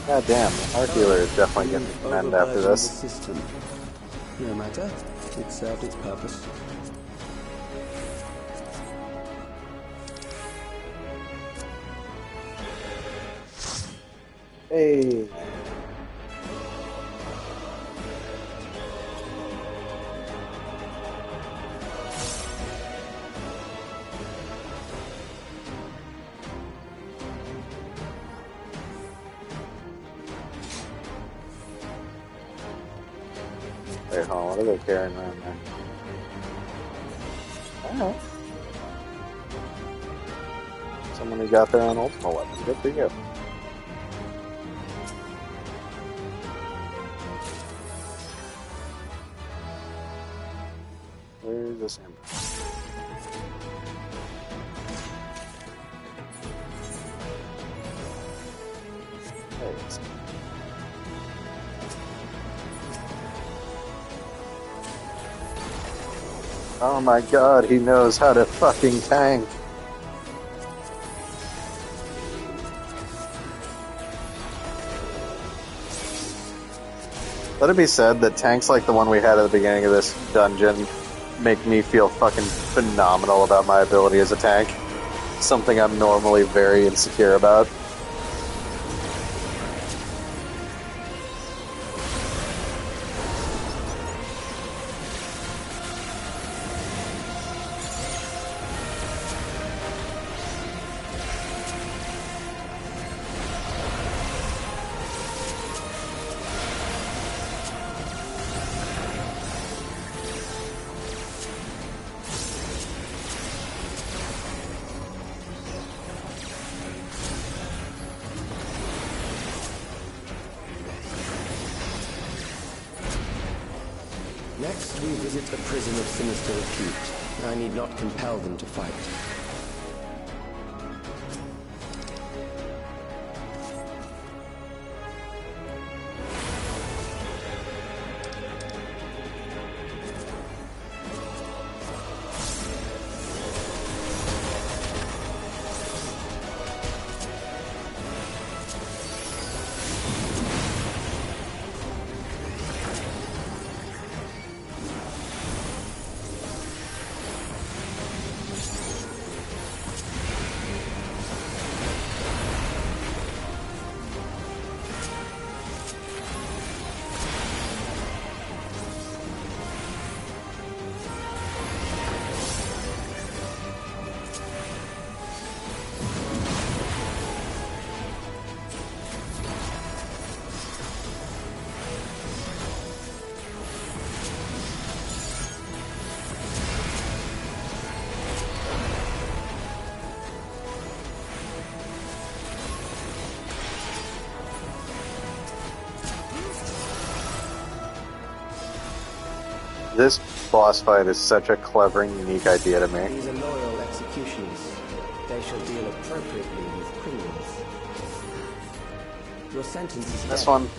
God damn, our healer is definitely getting commended after this. System. No matter, it served its purpose. Hey. Wait, hold on, what are they carrying around there? Alright. Someone who got their own ultimate weapon. Good for you. Where's this amber? Oh my god, he knows how to fucking tank. Let it be said that tanks like the one we had at the beginning of this dungeon make me feel fucking phenomenal about my ability as a tank. Something I'm normally very insecure about. Next, we visit a prison of sinister repute. I need not compel them to fight. This boss fight is such a clever and unique idea to me. These are loyal executioners. They shall deal appropriately with criminals. Your sentence is This death. one,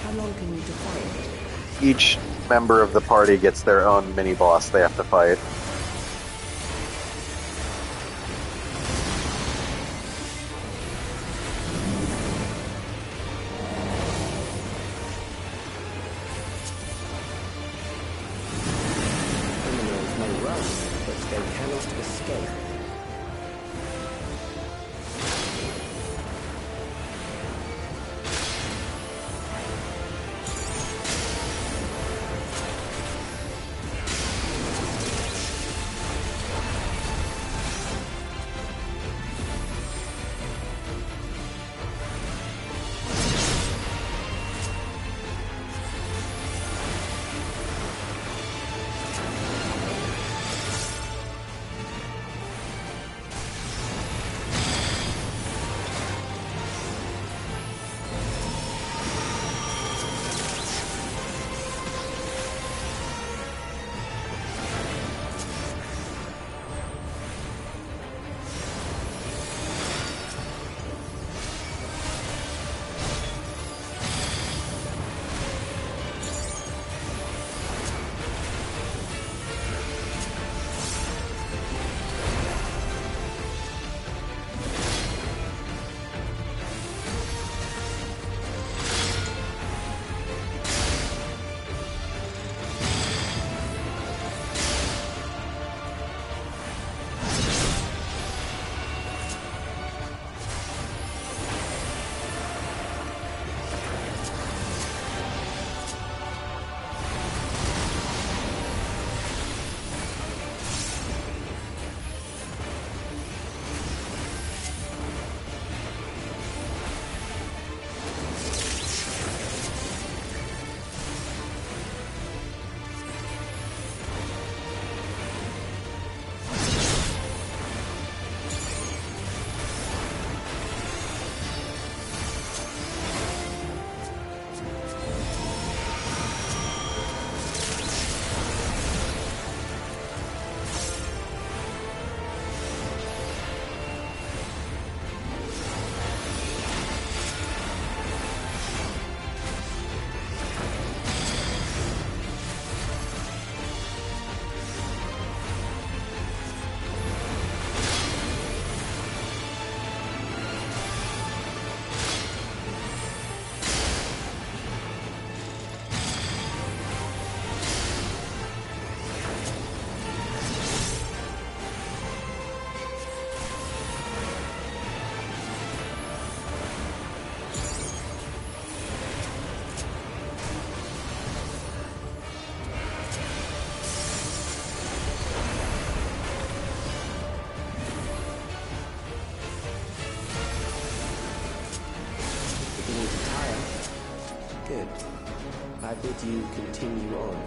How long can you defy it? each member of the party gets their own mini-boss they have to fight. Criminals may run, but they cannot escape. I bid you continue on.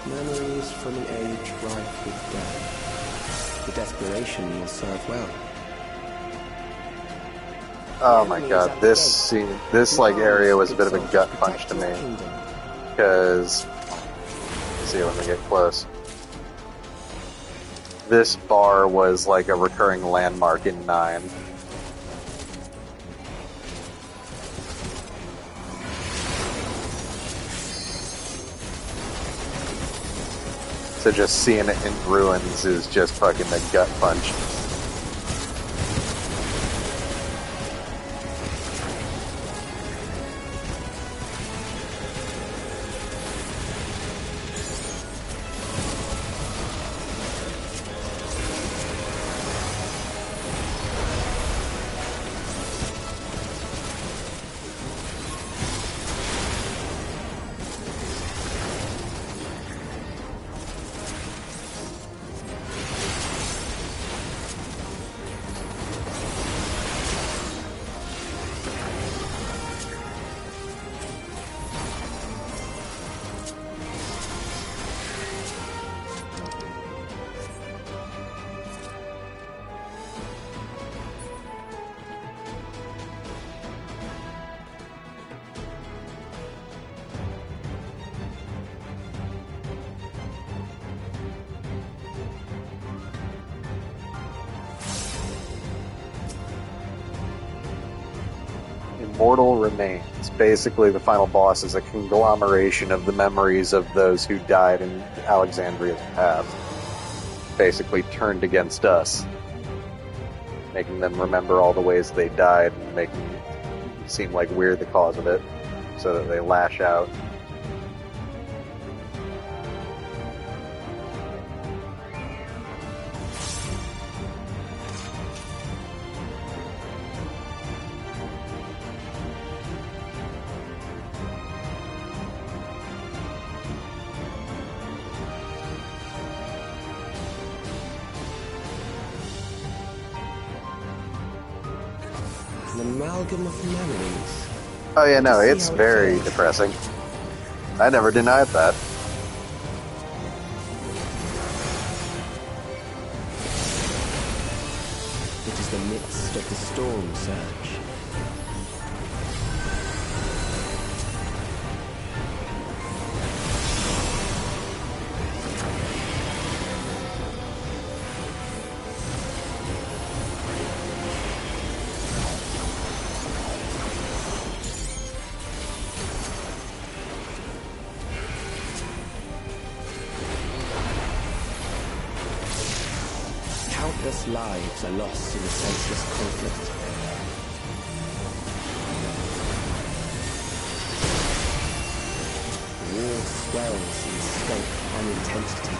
Memories from an age rife with death. The desperation will serve well. Oh my god, this scene, this like area was a bit of a gut punch to me. Because, let's see when we get close. This bar was like a recurring landmark in 9. So just seeing it in ruins is just fucking a gut punch. Immortal Remains. Basically, the final boss is a conglomeration of the memories of those who died in Alexandria's past. Basically turned against us. Making them remember all the ways they died and making it seem like we're the cause of it, so that they lash out. An amalgam of memories. Oh yeah, no, it's very depressing. I never denied that. It is the midst of the storm surge. Countless lives are lost in the senseless conflict. The war swells in scope and intensity.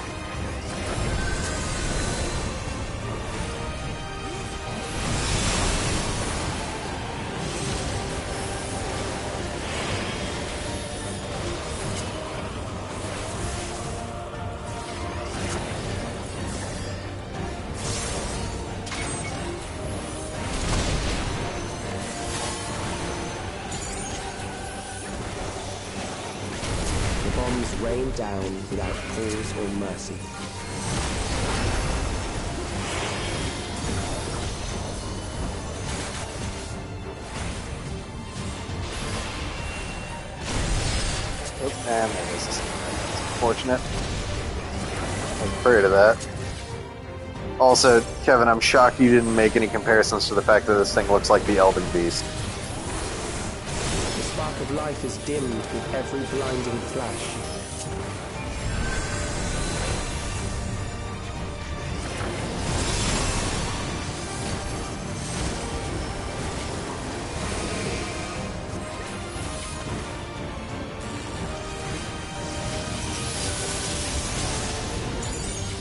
rain down without pause or mercy. Oh, and there was this. Unfortunate. I was afraid of that. Also, Kevin, I'm shocked you didn't make any comparisons to the fact that this thing looks like the Elden Beast. The spark of life is dimmed with every blinding flash.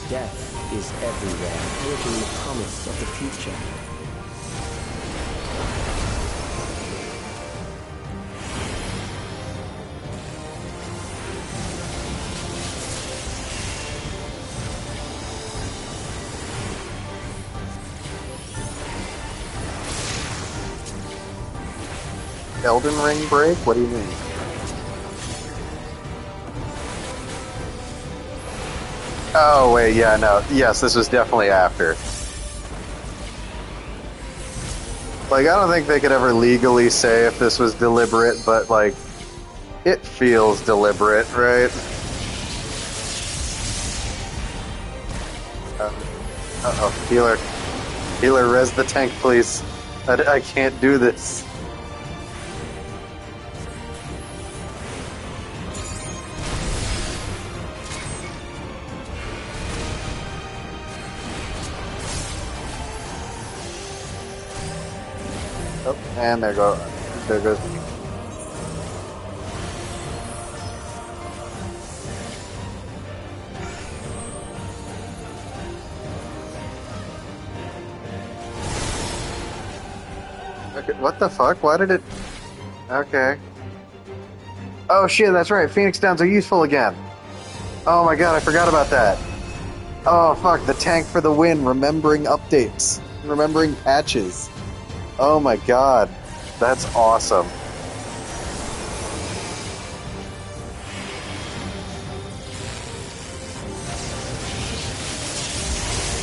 Death is everywhere, breaking the promise of the future. Elden Ring break? What do you mean? Oh, wait, yeah, no. Yes, this was definitely after. Like, I don't think they could ever legally say if this was deliberate, but, like, it feels deliberate, right? Uh-oh, healer. Healer, res the tank, please. I can't do this. Oh, and there goes. Okay, what the fuck? Why did it? Okay. Oh shit, that's right. Phoenix Downs are useful again. Oh my god, I forgot about that. Oh fuck, the tank for the win. Remembering updates. Remembering patches. Oh my god, that's awesome.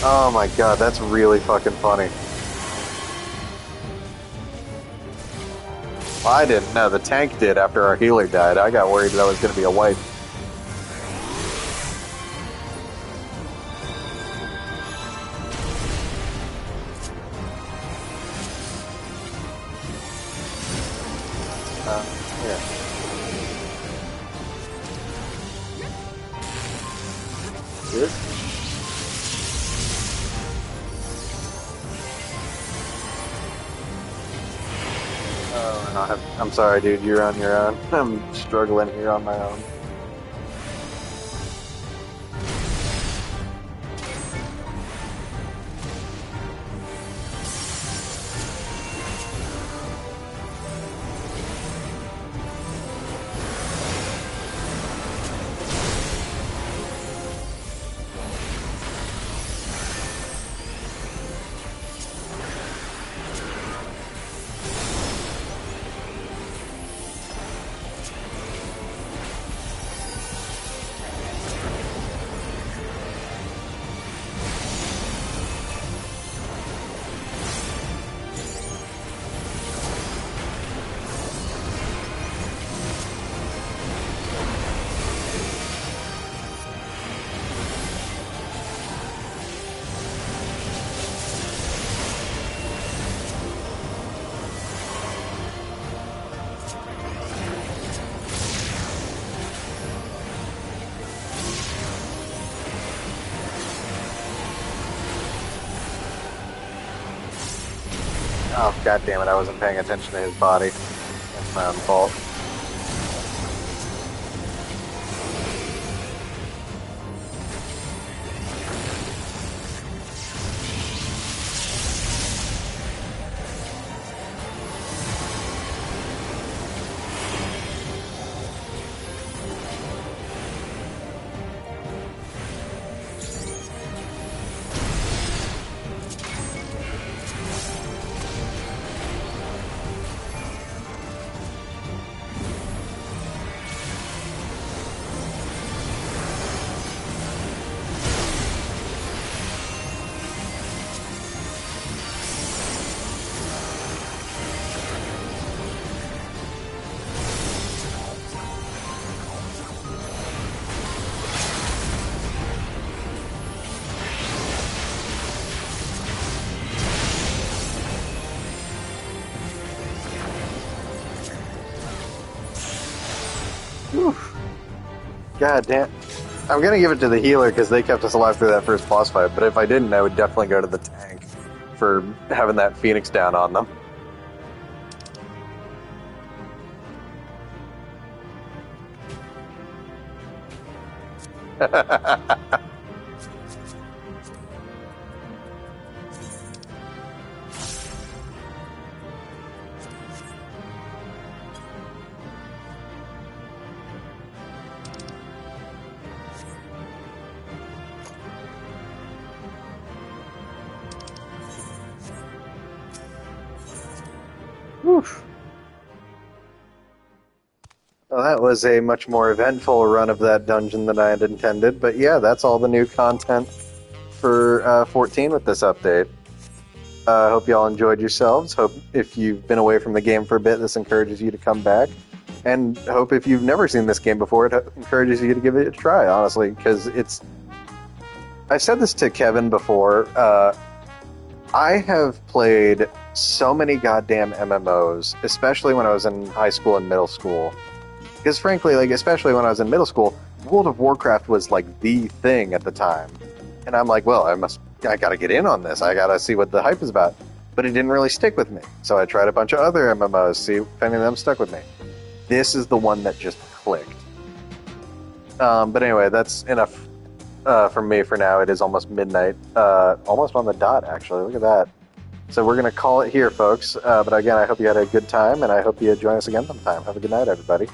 Oh my god, that's really fucking funny. Well, I didn't know, the tank did after our healer died. I got worried that was going to be a wipe. Yeah. Good. Oh, I'm sorry, dude. You're on your own. I'm struggling here on my own. Oh, god damn it, I wasn't paying attention to his body. That's my own fault. God damn. I'm gonna give it to the healer because they kept us alive through that first boss fight, but if I didn't, I would definitely go to the tank for having that Phoenix down on them. Oof. Well, that was a much more eventful run of that dungeon than I had intended, but yeah, that's all the new content for 14 with this update. Hope you all enjoyed yourselves. Hope if you've been away from the game for a bit, this encourages you to come back. And hope if you've never seen this game before, it encourages you to give it a try, honestly, because it's... I've said this to Kevin before. I have played so many goddamn MMOs, especially when I was in high school and middle school. Because frankly, like, especially when I was in middle school, World of Warcraft was like the thing at the time. And I'm like, well, I gotta get in on this. I gotta see what the hype is about. But it didn't really stick with me. So I tried a bunch of other MMOs, see if any of them stuck with me. This is the one that just clicked. But anyway, that's enough from me for now. It is almost midnight. Almost on the dot, actually. Look at that. So we're going to call it here, folks. But again, I hope you had a good time, and I hope you join us again sometime. Have a good night, everybody.